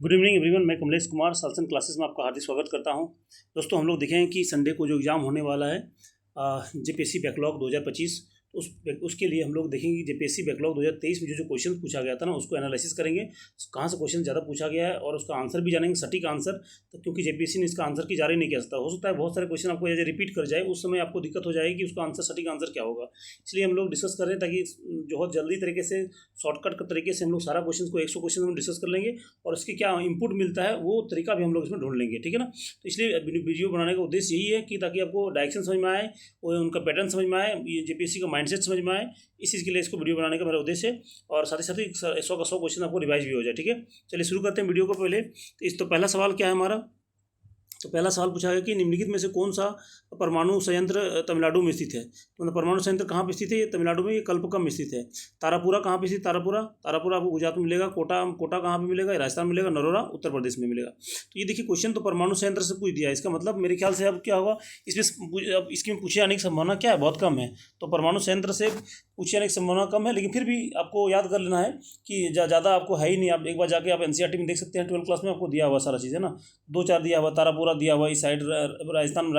Good evening everyone. मैं Kamlesh Kumar सालसन classes में आपका हार्दिक स्वागत करता हूं। दोस्तों, हम लोग देखें कि संडे को जो एग्ज़ाम होने वाला है जेपीएससी बैकलॉग 2025, उसके लिए हम लोग देखेंगे कि जेपीएससी बैकलॉग 2023 में जो क्वेश्चन पूछा गया था ना, उसको एनालिसिस करेंगे, कहाँ से क्वेश्चन ज़्यादा पूछा गया है और उसका आंसर भी जानेंगे, सटीक आंसर। तो क्योंकि जेपीएससी ने इसका आंसर की जारी नहीं किया हो सकता है बहुत सारे क्वेश्चन आपको ऐसे रिपीट कर जाए, उस समय आपको दिक्कत हो जाएगी कि उसका आंसर सटीक आंसर क्या होगा। इसलिए हम लोग डिस्कस कर रहे हैं ताकि बहुत जल्दी तरीके से शॉर्टकट के तरीके से हम लोग सारा क्वेश्चन को 100 क्वेश्चन हम डिस्कस कर लेंगे और उसकी क्या इनपुट मिलता है वो तरीका भी हम लोग इसमें ढूंढ लेंगे, ठीक है ना। तो इसलिए वीडियो बनाने का उद्देश्य यही है कि ताकि आपको डायरेक्शन समझ में आए, उनका पैटर्न समझ में आए, ये जेपीएससी का माइंडसेट समझ में आए। इस चीज़ के लिए इसको वीडियो बनाने का मेरा उद्देश्य है और साथ ही साथ 100 का 100 क्वेश्चन आपको रिवाइज भी हो जाए, ठीक है। चलिए शुरू करते हैं वीडियो को। पहले तो पहला सवाल क्या है हमारा। तो पहला सवाल पूछा गया कि निम्नलिखित में से कौन सा परमाणु संयंत्र तमिलनाडु में स्थित है। तो मतलब परमाणु संयंत्र कहाँ पे स्थित है, ये तमिलनाडु में, ये कल्पकम में स्थित है। तारापुरा कहाँ पे स्थित, तारापुरा आपको गुजरात में मिलेगा। कोटा कहाँ पे मिलेगा, राजस्थान में मिलेगा। नरोरा उत्तर प्रदेश में मिलेगा। तो ये देखिए क्वेश्चन तो परमाणु संयंत्र से पूछ दिया है, इसका मतलब मेरे ख्याल से अब क्या होगा, इसमें अब इसके पूछे आने की संभावना क्या है, बहुत कम है। तो परमाणु संयंत्र से पूछे आने की संभावना कम है, लेकिन फिर भी आपको याद कर लेना है कि ज़्यादा आपको है ही नहीं। आप एक बार जाके आप एनसीईआरटी में देख सकते हैं, 12th क्लास में आपको दिया हुआ सारा चीज़ है ना। 2-4 दिया हुआ, तारापुरा दिया हुआ इस साइड राजस्थान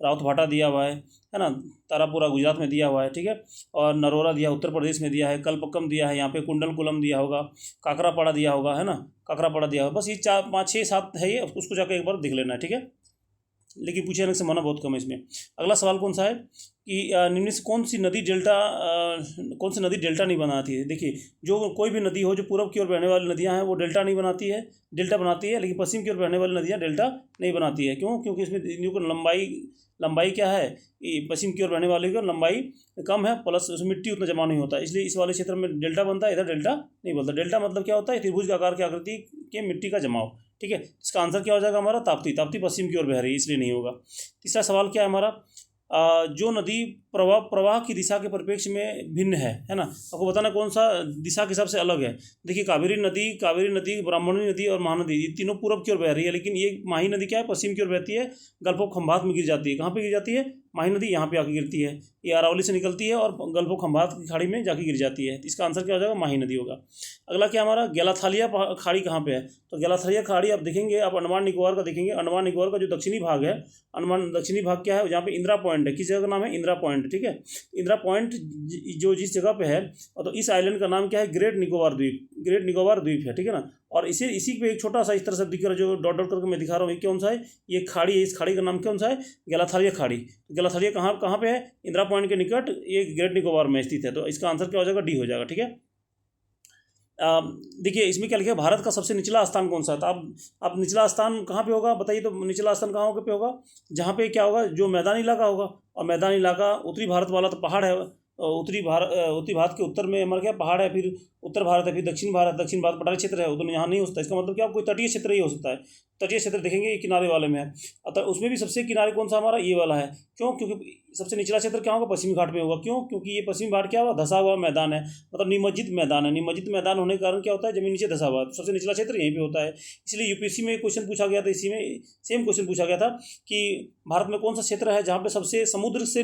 राउतभाटा दिया हुआ है ना। तारापुरा गुजरात में दिया हुआ है, ठीक है। और नरोरा दिया उत्तर प्रदेश में दिया है। कल्पक्कम दिया है, यहाँ पे कुंडलकुलम दिया होगा, काकरापाड़ा दिया होगा, है ना, काकरापाड़ा दिया होगा। बस ये 4, 5, 6, 7 है ये, उसको जाकर एक बार देख लेना है, ठीक है। लेकिन पूछे जाने की संभावना बहुत कम है इसमें। अगला सवाल कौन सा है कि निम्न से कौन सी नदी डेल्टा नहीं बनाती है। देखिए, जो कोई भी नदी हो जो पूर्व की ओर बहने वाली नदियां हैं वो डेल्टा नहीं बनाती है, डेल्टा बनाती है, लेकिन पश्चिम की ओर बहने वाली नदियां डेल्टा नहीं बनाती है। क्यों? क्योंकि इसमें लंबाई क्या है, पश्चिम की ओर बहने वाले की लंबाई कम है, प्लस उसमें मिट्टी उतना जमा नहीं होता, इसलिए इस वाले क्षेत्र में डेल्टा बनता है, इधर डेल्टा नहीं बनता। डेल्टा मतलब क्या होता है, त्रिभुज का आकार की आकृति के मिट्टी का जमाव, ठीक है। इसका आंसर क्या हो जाएगा हमारा, ताप्ती पश्चिम की ओर बह रही है, इसलिए नहीं होगा। तीसरा सवाल क्या है हमारा, जो नदी प्रवाह की दिशा के परिप्रेक्ष्य में भिन्न है ना। आपको बताना कौन सा दिशा के हिसाब से अलग है। देखिए, कावेरी नदी, ब्राह्मणी नदी और महानदी, ये तीनों पूर्व की ओर बह रही है, लेकिन ये माही नदी क्या है, पश्चिम की ओर बहती है, गल्फ ऑफ खंभात में गिर जाती है। कहाँ पे गिर जाती है, माही नदी यहाँ पे आके गिरती है, ये अरावली से निकलती है और गल्फ ऑफ खंभात की खाड़ी में जाके गिर जाती है। इसका आंसर क्या हो जाएगा, माही नदी होगा। अगला क्या हमारा, गैलाथालिया खाड़ी कहाँ पे है। तो गैलाथालिया खाड़ी आप देखेंगे, आप अंडमान निकोबार का देखेंगे। अंडमान निकोबार का जो दक्षिणी भाग है, दक्षिणी भाग क्या है, जहाँ पे इंदिरा पॉइंट है, किस जगह का नाम है, इंदिरा पॉइंट, ठीक है। इंदिरा पॉइंट जो जिस जगह पे है, तो इस आइलैंड का नाम क्या है, ग्रेट निकोबार द्वीप है, ठीक है ना। और इसी पे एक छोटा सा इस तरह से दिख रहा है, जो डॉट डॉट करके मैं दिखा रहा हूँ, ये कौन सा है, ये खाड़ी है। इस खाड़ी का नाम कौन सा है, गैलाथालिया खाड़ी। गैलाथालिया कहाँ पे है, इंदिरा पॉइंट के निकट, ये ग्रेट निकोबार में स्थित है। तो इसका आंसर क्या हो जाएगा, डी हो जाएगा, ठीक है। देखिए, इसमें क्या लिखा है, भारत का सबसे निचला स्थान कौन सा है। तो आप निचला स्थान कहाँ पे होगा बताइए। तो निचला स्थान कहाँ पे होगा, जहाँ पे क्या होगा, जो मैदानी इलाका होगा। और मैदानी इलाका उत्तरी भारत वाला तो पहाड़ है, उत्तरी भारत के उत्तर में हमारा क्या पहाड़ है, फिर उत्तर भारत है, फिर दक्षिण भारत पठारी क्षेत्र है, उधर यहाँ नहीं हो सकता। इसका मतलब क्या, कोई तटीय क्षेत्र ही हो सकता है। तटीय क्षेत्र देखेंगे किनारे वाले में है, अतः उसमें भी सबसे किनारे कौन सा हमारा, ये वाला है। क्यों? क्योंकि सबसे निचला क्षेत्र क्या होगा, पश्चिमी घाट में होगा। क्यों? क्योंकि ये पश्चिमी घाट क्या हुआ, धसा हुआ मैदान है, मतलब निमज्जित मैदान है। निमज्जित मैदान होने के कारण क्या होता है, जमीन नीचे धसा हुआ, तो सबसे निचला क्षेत्र यहीं पे होता है। इसलिए यूपीएससी में क्वेश्चन पूछा गया था, इसी में सेम क्वेश्चन पूछा गया था कि भारत में कौन सा क्षेत्र है जहाँ पे सबसे समुद्र के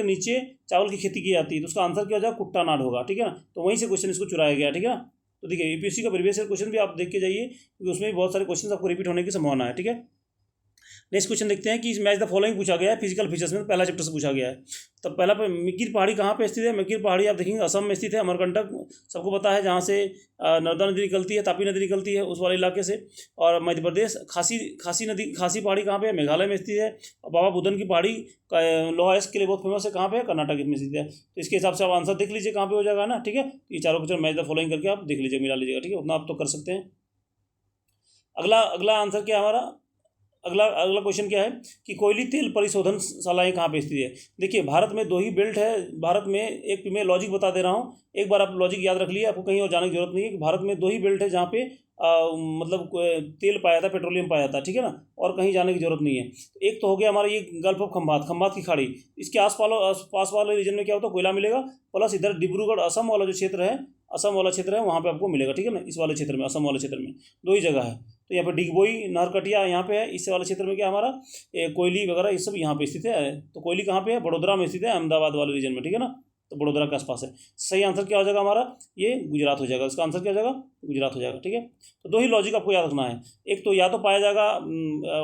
नीचे चावल की खेती की जाती है। तो उसका आंसर क्या हो जाएगा, कुट्टानाड होगा, ठीक है ना। तो वहीं से क्वेश्चन इसको चुराया गया, ठीक है ना। तो देखिए, यूपीएससी का प्रीवियस ईयर क्वेश्चन भी आप देख के जाइए, क्योंकि उसमें भी बहुत सारे क्वेश्चन आपको रिपीट होने की संभावना है, ठीक है। नेक्स्ट क्वेश्चन देखते हैं कि मैच द फॉलोइंग पूछा गया है, फिजिकल फीचर्स में पहला चैप्टर से पूछा गया है। तो पहला मिकिर पहाड़ी कहाँ पे स्थित है। मिकिर पहाड़ी आप देखेंगे असम में स्थित है, अमरकंटक सबको पता है, जहाँ से नर्मदा नदी निकलती है, तापी नदी निकलती है, उस वाले इलाके से। और मध्य प्रदेश खासी पहाड़ी कहाँ पे है, मेघालय में स्थित है। और बाबा बुदन की पहाड़ी लोहा आइस के लिए बहुत फेमस है, कहाँ पे है, कर्नाटक में स्थित है। तो इसके हिसाब से आप आंसर देख लीजिए कहाँ पे हो जाएगा ना, ठीक है। ये चारों क्वेश्चन मैच द फॉलोइंग करके आप देख लीजिए, मिला लीजिएगा, ठीक है। उतना आप तो कर सकते हैं। अगला आंसर क्या है हमारा, अगला क्वेश्चन क्या है कि कोयली तेल परिशोधनशालाएं कहाँ पे स्थित है। देखिए, भारत में 2 ही बेल्ट है। भारत में एक, मैं लॉजिक बता दे रहा हूँ, एक बार आप लॉजिक याद रख लिए, आपको कहीं और जाने की जरूरत नहीं है। कि भारत में 2 ही बेल्ट है जहाँ पे मतलब तेल पाया था, पेट्रोलियम पाया था, ठीक है ना, और कहीं जाने की जरूरत नहीं है। एक तो हो गया हमारा ये गल्फ ऑफ खंभात की खाड़ी, इसके पास वाले रीजन में क्या होता है, कोयला मिलेगा। प्लस इधर डिब्रूगढ़ असम वाला क्षेत्र है, वहाँ पे आपको मिलेगा, ठीक है ना। इस वाले क्षेत्र में, असम वाले क्षेत्र में 2 ही जगह है। तो यहाँ पे डिगबोई नहरकटिया यहाँ पे है, इस वाले क्षेत्र में क्या हमारा कोयली वगैरह ये सब यहाँ पे स्थित है। तो कोयली कहाँ पे है, बड़ोदरा में स्थित है, अहमदाबाद वाले रीजन में, ठीक है ना। तो बड़ोदरा के आसपास है। सही आंसर क्या हो जाएगा हमारा, ये गुजरात हो जाएगा। इसका आंसर क्या हो जाएगा, गुजरात हो जाएगा। ठीक है, तो दो ही लॉजिक आपको याद रखना है, एक तो या तो पाया जाएगा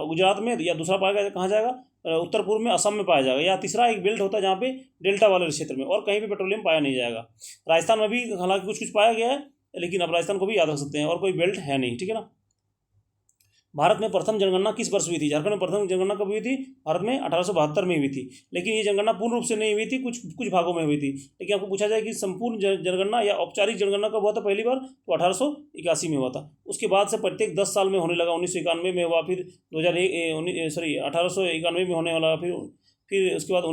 गुजरात में, या दूसरा पाया कहाँ जाएगा, उत्तर पूर्व में असम में पाया जाएगा, या तीसरा एक बेल्ट होता है जहाँ पे डेल्टा वाले क्षेत्र में, और कहीं भी पेट्रोलियम पाया नहीं जाएगा। राजस्थान में भी हालांकि कुछ कुछ पाया गया है, लेकिन अब राजस्थान को भी याद रख सकते हैं, और कोई बेल्ट है नहीं। ठीक है ना। भारत में प्रथम जनगणना किस वर्ष हुई थी, झारखंड में प्रथम जनगणना कब हुई थी, भारत में 1872 में हुई थी। लेकिन ये जनगणना पूर्ण रूप से नहीं हुई थी, कुछ कुछ भागों में हुई थी। लेकिन आपको पूछा जाए कि संपूर्ण जनगणना या औपचारिक जनगणना कब हुआ था पहली बार, तो 1881 में हुआ था। उसके बाद से प्रत्येक 10 साल में होने लगा, 1991 में हुआ, फिर 1891 में होने वाला, फिर उसके बाद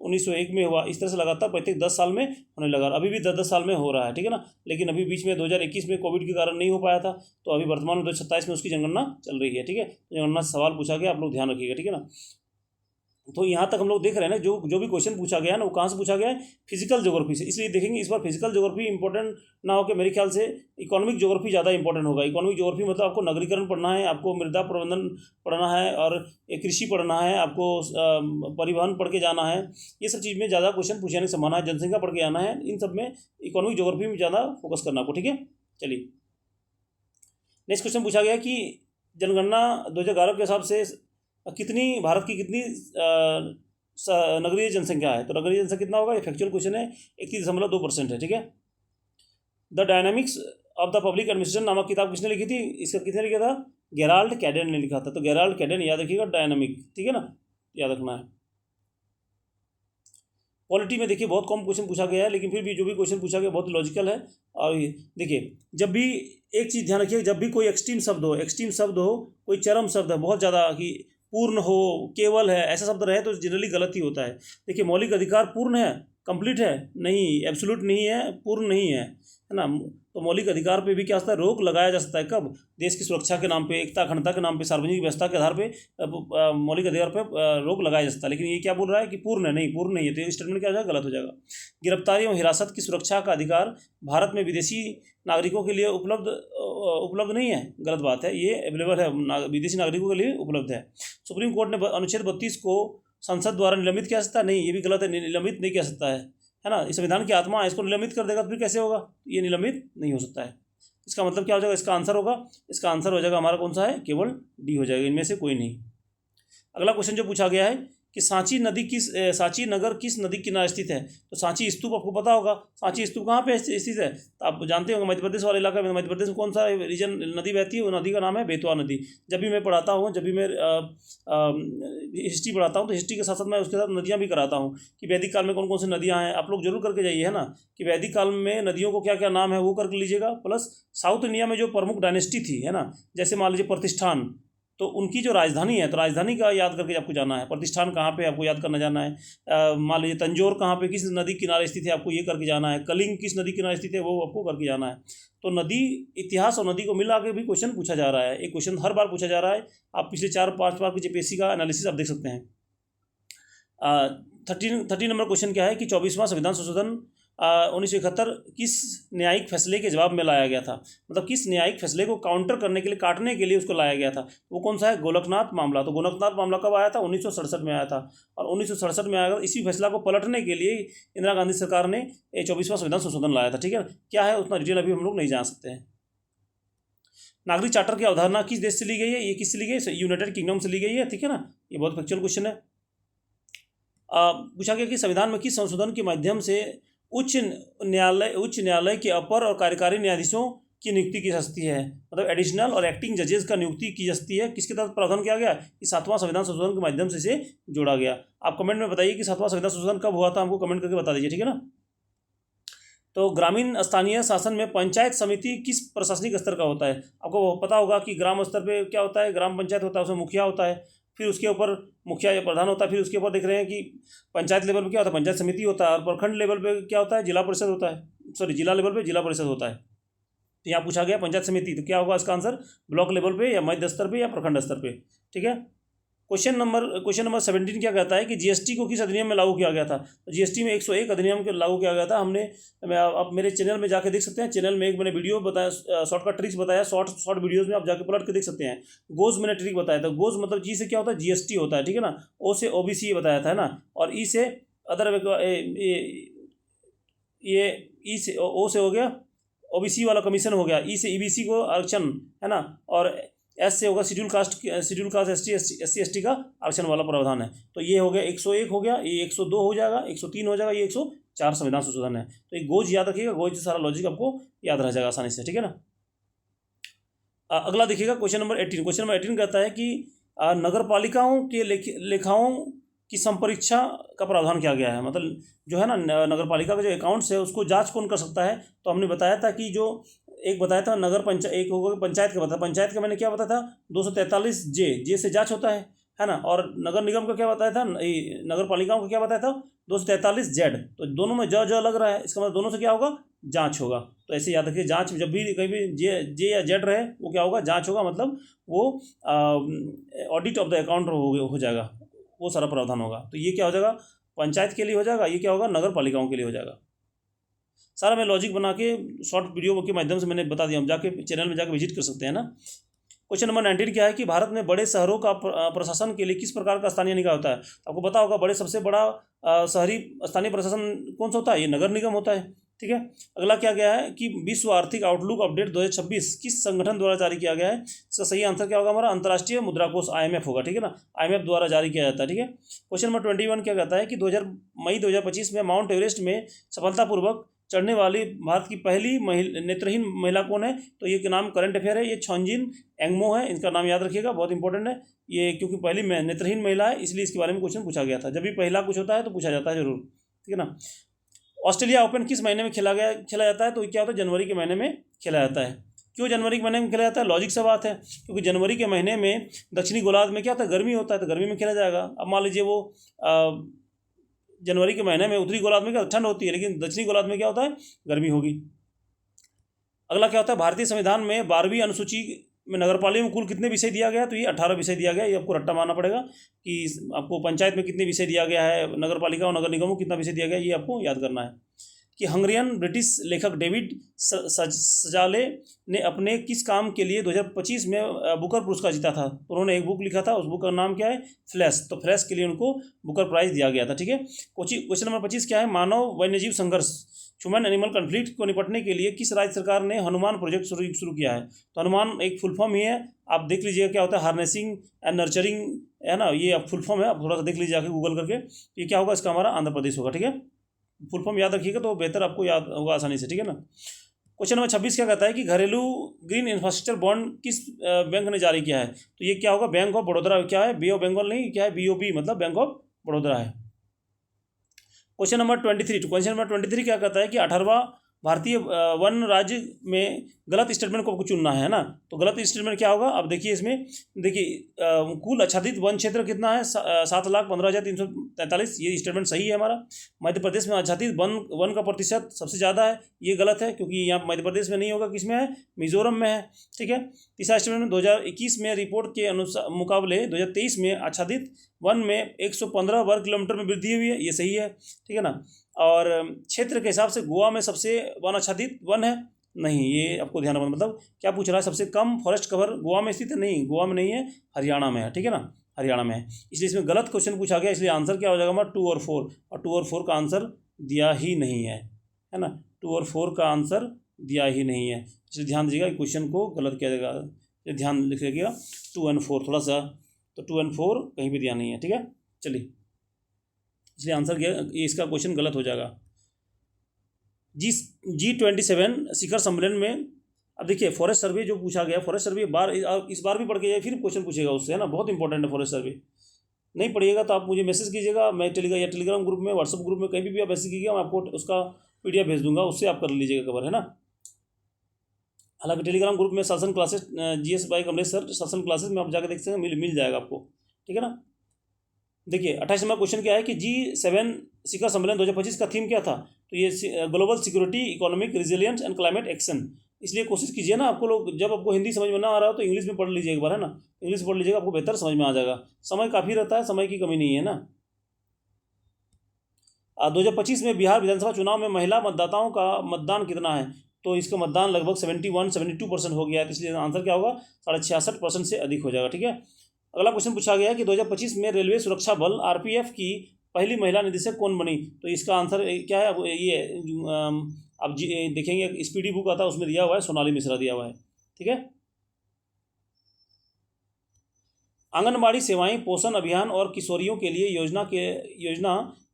1901 में हुआ। इस तरह से लगातार प्रत्येक 10 साल में होने लगा, अभी भी 10-10 साल में हो रहा है। ठीक है ना। लेकिन अभी बीच में 2021 में कोविड के कारण नहीं हो पाया था, तो अभी वर्तमान में 2027 में उसकी जनगणना चल रही है। ठीक है, जनगणना से सवाल पूछा गया, आप लोग ध्यान रखिएगा। ठीक है ना। तो यहाँ तक हम लोग देख रहे हैं ना, जो भी क्वेश्चन पूछा गया है ना, वो कहाँ से पूछा गया है, फिजिकल ज्योग्राफी से। इसलिए देखेंगे इस बार फिजिकल ज्योग्राफी इंपॉर्टेंट ना हो के मेरे ख्याल से इकोनॉमिक ज्योग्राफी ज़्यादा इंपॉर्टेंट होगा। इकोनॉमिक ज्योग्राफी मतलब आपको नगरीकरण पढ़ना है, आपको मृदा प्रबंधन पढ़ना है, और कृषि पढ़ना है, आपको परिवहन पढ़ के जाना है। ये सब चीज़ में ज़्यादा क्वेश्चन पूछने की संभावना है, जनसंख्या पढ़ के आना है, इन सब में इकोनॉमिक ज्योग्राफी में ज़्यादा फोकस करना आपको। ठीक है, चलिए नेक्स्ट क्वेश्चन पूछा गया कि जनगणना 2011 के हिसाब से भारत की कितनी नगरीय जनसंख्या है। तो नगरीय जनसंख्या कितना होगा, ये फैक्चुअल क्वेश्चन है, 31.2% है। ठीक है। The dynamics of the public administration नामक किताब किसने लिखी थी, इसका किसने लिखा था, गेराल्ड कैडेन ने लिखा था। तो गेराल्ड कैडेन याद रखिएगा, डायनामिक। ठीक है ना, याद रखना है। पॉलिटी में देखिए बहुत कम क्वेश्चन पूछा गया है, लेकिन फिर भी जो भी क्वेश्चन पूछा गया बहुत लॉजिकल है। और देखिए जब भी एक चीज़ ध्यान रखिए, जब भी कोई एक्सट्रीम शब्द हो, कोई चरम शब्द है बहुत ज़्यादा कि पूर्ण हो, केवल है, ऐसा शब्द रहे तो जनरली गलत ही होता है। देखिए मौलिक अधिकार पूर्ण है, कंप्लीट है नहीं, एब्सोल्यूट नहीं है, पूर्ण नहीं है ना। तो मौलिक अधिकार पे भी क्या होता है, रोक लगाया जा सकता है। कब, देश की सुरक्षा के नाम पे, एकता अखंडता के नाम पे, सार्वजनिक व्यवस्था के आधार पे मौलिक अधिकार पे रोक लगाया जा सकता है। लेकिन ये क्या बोल रहा है कि पूर्ण है, नहीं पूर्ण नहीं है, तो ये स्टेटमेंट क्या हो जाएगा, गलत हो जाएगा। गिरफ्तारी एवं हिरासत की सुरक्षा का अधिकार भारत में विदेशी नागरिकों के लिए उपलब्ध नहीं है, गलत बात है, ये अवेलेबल है, विदेशी नागरिकों के लिए उपलब्ध है। सुप्रीम कोर्ट ने अनुच्छेद 32 को संसद द्वारा निलंबित किया सकता है, नहीं, ये भी गलत है, निलंबित नहीं किया सकता है ना। इस संविधान की आत्मा है, इसको निलंबित कर देगा तो फिर कैसे होगा, ये निलंबित नहीं हो सकता है। इसका मतलब क्या हो जाएगा, इसका आंसर हो जाएगा हमारा कौन सा है, केवल डी हो जाएगा, इनमें से कोई नहीं। अगला क्वेश्चन जो पूछा गया है कि सांची नगर किस नदी किनारे स्थित है। तो सांची स्तूप आपको पता होगा, सांची स्तूप कहाँ पे स्थित है, तो आप जानते होंगे मध्य प्रदेश वाले इलाका में। मध्य प्रदेश में कौन सा रीजन नदी बहती है, वो नदी का नाम है बेतवा नदी। जब भी मैं पढ़ाता हूँ, जब भी मैं हिस्ट्री पढ़ाता हूँ, तो हिस्ट्री के साथ साथ मैं उसके साथ नदियाँ भी कराता हूँ कि वैदिक काल में कौन कौन सी नदियाँ हैं, आप लोग जरूर करके जाइए, है ना, कि वैदिक काल में नदियों को क्या क्या नाम है वो करके लीजिएगा। प्लस साउथ इंडिया में जो प्रमुख डायनेस्टी थी, है ना, जैसे मान लीजिए प्रतिष्ठान, तो उनकी जो राजधानी है, तो राजधानी का याद करके आपको जाना है। प्रतिष्ठान कहाँ पे आपको याद करना जाना है। मान लीजिए तंजौर कहाँ पे किस नदी किनारे स्थित है, आपको ये करके जाना है। कलिंग किस नदी किनारे स्थित है, वो आपको करके जाना है। तो नदी इतिहास और नदी को मिला के भी क्वेश्चन पूछा जा रहा है, एक क्वेश्चन हर बार पूछा जा रहा है। आप पिछले 4-5 बार की जेपीएससी का एनालिसिस आप देख सकते हैं। 13 नंबर क्वेश्चन क्या है कि 24वां संविधान संशोधन 1971 किस न्यायिक फैसले के जवाब में लाया गया था। मतलब किस न्यायिक फैसले को काउंटर करने के लिए, काटने के लिए उसको लाया गया था, वो कौन सा है, गोलकनाथ मामला। तो गोलकनाथ मामला कब आया था, 1967 में आया था। और 1967 में आया, इसी फैसला को पलटने के लिए इंदिरा गांधी सरकार ने 24वां संविधान संशोधन लाया था। ठीक है, क्या है उतना डिटेल अभी हम लोग नहीं जान सकते हैं। नागरिक चार्टर की अवधारणा किस देश से ली गई है, ये किससे ली गई है, यूनाइटेड किंगडम से ली गई है। ठीक है ना, ये बहुत फैक्चुअल क्वेश्चन है। पूछा गया कि संविधान में किस संशोधन के माध्यम से उच्च न्यायालय के अपर और कार्यकारी न्यायाधीशों की नियुक्ति की जा सकती है। मतलब एडिशनल और एक्टिंग जजेस का नियुक्ति की जा सकती है। किसके तहत प्रावधान किया गया, कि 7वां संविधान संशोधन के माध्यम से इसे जोड़ा गया। आप कमेंट में बताइए कि 7वां संविधान संशोधन कब हुआ था, हमको कमेंट करके बता दीजिए। ठीक है ना। तो ग्रामीण स्थानीय शासन में पंचायत समिति किस प्रशासनिक स्तर का होता है। आपको पता होगा कि ग्राम स्तर पे क्या होता है, ग्राम पंचायत होता है, उसमें मुखिया होता है, फिर उसके ऊपर मुखिया या प्रधान होता है, फिर उसके ऊपर देख रहे हैं कि पंचायत लेवल पे क्या होता है, पंचायत समिति होता है, और प्रखंड लेवल पे क्या होता है, जिला परिषद होता है, सॉरी जिला लेवल पे जिला परिषद होता है। तो यहाँ पूछा गया पंचायत समिति, तो क्या होगा इसका आंसर, ब्लॉक लेवल पे या मध्य स्तर पे या प्रखंड स्तर पे। ठीक है। क्वेश्चन नंबर 17 क्या कहता है कि जीएसटी को किस अधिनियम में लागू किया गया था। तो जीएसटी में 101 अधिनियम के लागू किया गया था। आप मेरे चैनल में जाके देख सकते हैं, चैनल में एक मैंने वीडियो बताया, शॉर्टकट ट्रिक्स बताया, शॉर्ट वीडियोस में आप जाके पलट के देख सकते हैं। गोज मैंने ट्रिक बताया था, गोज मतलब जी से क्या होता है, जीएसटी होता है। ठीक है ना। ओ से ओबीसी बताया था, है ना, और ई से अदर ये ई से ओ से हो गया ओबीसी वाला कमीशन हो गया, ई से ईबीसी को आरक्षण है ना, और एस से होगा शेड्यूल कास्ट एससी एसटी का आरक्षण वाला प्रावधान है। तो ये हो गया 101 हो गया, ये 102 हो जाएगा, 103 हो जाएगा, ये 104 संविधान संशोधन है। तो एक गोज याद रखिएगा, गोज से सारा लॉजिक आपको याद रह जाएगा आसानी से, ठीक है ना। अगला देखिएगा क्वेश्चन नंबर 18। क्वेश्चन नंबर 18 कहता है कि नगर पालिकाओं के लेखाओं की संपरीक्षा का प्रावधान किया गया है। मतलब जो है ना नगर पालिका का जो अकाउंट्स है उसको जांच कौन कर सकता है। तो हमने बताया था कि जो एक बताया था एक होगा पंचायत का बताया, पंचायत का मैंने क्या बताया था 243 जे से जांच होता है ना। और नगर निगम का क्या बताया था, नगर पालिकाओं का क्या बताया था 243 जेड। तो दोनों में ज लग रहा है, इसका मतलब दोनों से क्या होगा जांच होगा। तो ऐसे याद रखिए, जांच जब भी कहीं भी जे या जेड रहे वो क्या होगा जांच होगा, मतलब वो ऑडिट ऑफ द अकाउंट हो जाएगा, वो सारा प्रावधान होगा। तो ये क्या हो जाएगा पंचायत के लिए हो जाएगा, ये क्या होगा नगर पालिकाओं के लिए हो जाएगा। सारा मैं लॉजिक बना के शॉर्ट वीडियो के माध्यम से मैंने बता दिया, हम जाके चैनल में जाके विजिट कर सकते हैं ना। क्वेश्चन नंबर 19 क्या है कि भारत में बड़े शहरों का प्रशासन के लिए किस प्रकार का स्थानीय निकाय होता है। आपको पता होगा सबसे बड़ा शहरी स्थानीय प्रशासन कौन सा होता है, ये नगर निगम होता है, ठीक है। अगला क्या गया है कि विश्व आर्थिक आउटलुक अपडेट 2026 किस संगठन द्वारा जारी किया गया है। इसका सही आंसर क्या होगा हमारा अंतर्राष्ट्रीय मुद्रा कोष IMF होगा, ठीक है ना, IMF द्वारा जारी किया जाता है, ठीक है। क्वेश्चन नंबर 21 क्या कहता है कि मई 2025 में माउंट एवरेस्ट में सफलतापूर्वक चढ़ने वाली भारत की पहली नेत्रहीन महिला कौन है। तो ये के नाम करंट अफेयर है, ये छोंजिन एंगमो है, इनका नाम याद रखिएगा, बहुत इंपॉर्टेंट है ये, क्योंकि पहली नेत्रहीन महिला है इसलिए इसके बारे में क्वेश्चन पूछा गया था। जब भी पहला कुछ होता है तो पूछा जाता है जरूर, ठीक है ना। ऑस्ट्रेलिया ओपन किस महीने में खेला जाता है। तो क्या होता है जनवरी के महीने में खेला जाता है। क्यों जनवरी के महीने में खेला जाता है, लॉजिक से बात है, क्योंकि जनवरी के महीने में दक्षिणी गोलार्ध में क्या होता है गर्मी होता है, तो गर्मी में खेला जाएगा। अब मान लीजिए वो जनवरी के महीने में उत्तरी गोलार्ध में क्या ठंड होती है, लेकिन दक्षिणी गोलार्ध में क्या होता है गर्मी होगी। अगला क्या होता है भारतीय संविधान में 12वीं अनुसूची में नगरपालिका में कुल कितने विषय दिया गया। तो ये 18 विषय दिया गया, ये आपको रट्टा मारना पड़ेगा कि आपको पंचायत में कितने विषय दिया गया है, नगरपालिका और नगर निगमों को कितना विषय दिया गया है, ये आपको याद करना है। कि हंगरियन ब्रिटिश लेखक डेविड सजाले ने अपने किस काम के लिए 2025 में बुकर पुरस्कार जीता था। उन्होंने एक बुक लिखा था, उस बुक का नाम क्या है फ्लैश। तो फ्लैश के लिए उनको बुकर प्राइज दिया गया था, ठीक है। क्वेश्चन नंबर 25 क्या है मानव वन्यजीव संघर्ष ह्यूमन एनिमल कन्फ्लिक्ट को निपटने के लिए किस राज्य सरकार ने हनुमान प्रोजेक्ट शुरू किया है। तो हनुमान एक फुल फॉर्म ही है, आप देख लीजिएगा क्या होता है हार्नेसिंग एंड नर्चरिंग, है ना, ये आप फुल फॉर्म है, आप थोड़ा सा देख लीजिए आके गूगल करके। ये क्या होगा इसका हमारा आंध्र प्रदेश होगा, ठीक है। फुल फॉर्म याद रखिएगा तो बेहतर आपको याद होगा आसानी से, ठीक है ना। क्वेश्चन नंबर 26 क्या कहता है कि घरेलू ग्रीन इंफ्रास्ट्रक्चर बॉन्ड किस बैंक ने जारी किया है। तो ये क्या होगा बैंक ऑफ बड़ौदा, क्या है बे ऑफ बंगाल नहीं, क्या है BOB मतलब बैंक ऑफ बड़ौदा है। क्वेश्चन नंबर 23 क्या कहता है कि 18वां भारतीय वन राज्य में गलत स्टेटमेंट को चुनना है ना। तो गलत स्टेटमेंट क्या होगा, अब देखिए इसमें देखिए कुल आच्छादित वन क्षेत्र कितना है 7,15,343, ये स्टेटमेंट सही है हमारा। मध्य प्रदेश में आच्छादित वन का प्रतिशत सबसे ज़्यादा है, ये गलत है क्योंकि यहाँ मध्य प्रदेश में नहीं होगा, किसमें है मिजोरम में है, ठीक है। तीसरा स्टेटमेंट 2021 में रिपोर्ट के मुकाबले 2023 में आच्छादित वन में 115 वर्ग किलोमीटर में वृद्धि हुई है, ये सही है, ठीक है ना। और क्षेत्र के हिसाब से गोवा में सबसे वन आच्छादित वन है नहीं, ये आपको ध्यान रखना। मतलब क्या पूछ रहा है सबसे कम फॉरेस्ट कवर गोवा में स्थित है, नहीं गोवा में नहीं है, हरियाणा में है, ठीक है ना, हरियाणा में है। इसलिए इसमें गलत क्वेश्चन पूछा गया, इसलिए आंसर क्या हो जाएगा हमारा 2 और 4, और 2 और 4 का आंसर दिया ही नहीं है ना, 2 और 4 का आंसर दिया ही नहीं है। इसलिए ध्यान दीजिएगा क्वेश्चन को गलत किया जाएगा, ध्यान लिखिएगा 2 और 4 थोड़ा सा, तो 2 और 4 कहीं भी दिया नहीं है, ठीक है। चलिए इसलिए आंसर ये इसका क्वेश्चन गलत हो जाएगा। G27 शिखर सम्मेलन में अब देखिए फॉरेस्ट सर्वे जो पूछा गया, फॉरेस्ट सर्वे इस बार भी पढ़ के जाए, फिर क्वेश्चन पूछेगा उससे, है ना, बहुत इंपॉर्टेंट है फॉरेस्ट सर्वे। नहीं पढ़िएगा तो आप मुझे मैसेज कीजिएगा, मैं टेलीग्राम ग्रुप में, व्हाट्सअप ग्रुप में, कहीं भी आप मैसेज कीजिएगा, मैं आपको उसका PDF भेज दूंगा, उससे आप कर लीजिएगा कवर, है ना। हालांकि टेलीग्राम ग्रुप में शासन classes GS by Kamlesh sir शासन क्लासेस में आप जाकर देख सकते हैं, मिल जाएगा आपको, ठीक है ना। देखिए 28 नंबर क्वेश्चन क्या है कि G7 शिखर सम्मेलन 2025 का थीम क्या था। तो ये global security, economic resilience and climate action. इसलिए कोशिश कीजिए ना, आपको लोग जब आपको हिंदी समझ में ना आ रहा हो तो इंग्लिश में पढ़ लीजिए एक बार, है ना, इंग्लिश पढ़ लीजिएगा, आपको बेहतर समझ में आ जाएगा। समय काफ़ी रहता है, समय की कमी नहीं है ना। 2025 में बिहार विधानसभा चुनाव में महिला मतदाताओं का मतदान कितना है। तो इसका मतदान लगभग 72% हो गया है, इसलिए आंसर क्या होगा 66.5% से अधिक हो जाएगा, ठीक है। अगला क्वेश्चन पूछा गया है कि 2025 में रेलवे सुरक्षा बल RPF की पहली महिला निदेशक कौन बनी? तो इसका आंसर क्या है? अब ये अब देखेंगे स्पीडी बुक आता है उसमें दिया हुआ है, सोनाली मिश्रा दिया हुआ है। ठीक है। आंगनबाड़ी सेवाएं पोषण अभियान और किशोरियों के लिए योजना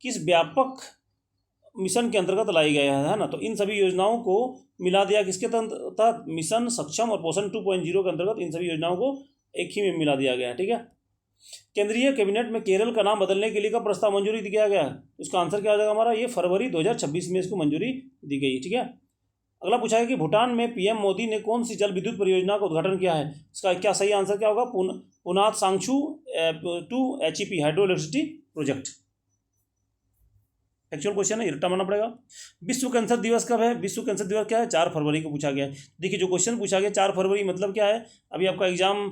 किस व्यापक मिशन के अंतर्गत लाई गया है ना? तो इन सभी योजनाओं को मिला दिया किसके तहत? मिशन सक्षम और पोषण 2.0 के अंतर्गत इन सभी योजनाओं को एक ही में मिला दिया गया है। ठीक है। केंद्रीय कैबिनेट में केरल का नाम बदलने के लिए कब प्रस्ताव मंजूरी दिया गया है? इसका आंसर क्या हो जाएगा हमारा? ये फरवरी 2026 में इसको मंजूरी दी गई। ठीक है। अगला पूछा है कि भूटान में पीएम मोदी ने कौन सी जल विद्युत परियोजना का उद्घाटन किया है? इसका क्या सही आंसर क्या होगा? पुनात सांगचू 2 HEP hydro electricity project. Actual question है, रट्टा मारना पड़ेगा। विश्व कैंसर दिवस कब है? विश्व कैंसर दिवस क्या है? 4 फरवरी को पूछा गया है। देखिए जो क्वेश्चन पूछा गया 4 फरवरी मतलब क्या है? अभी आपका एग्जाम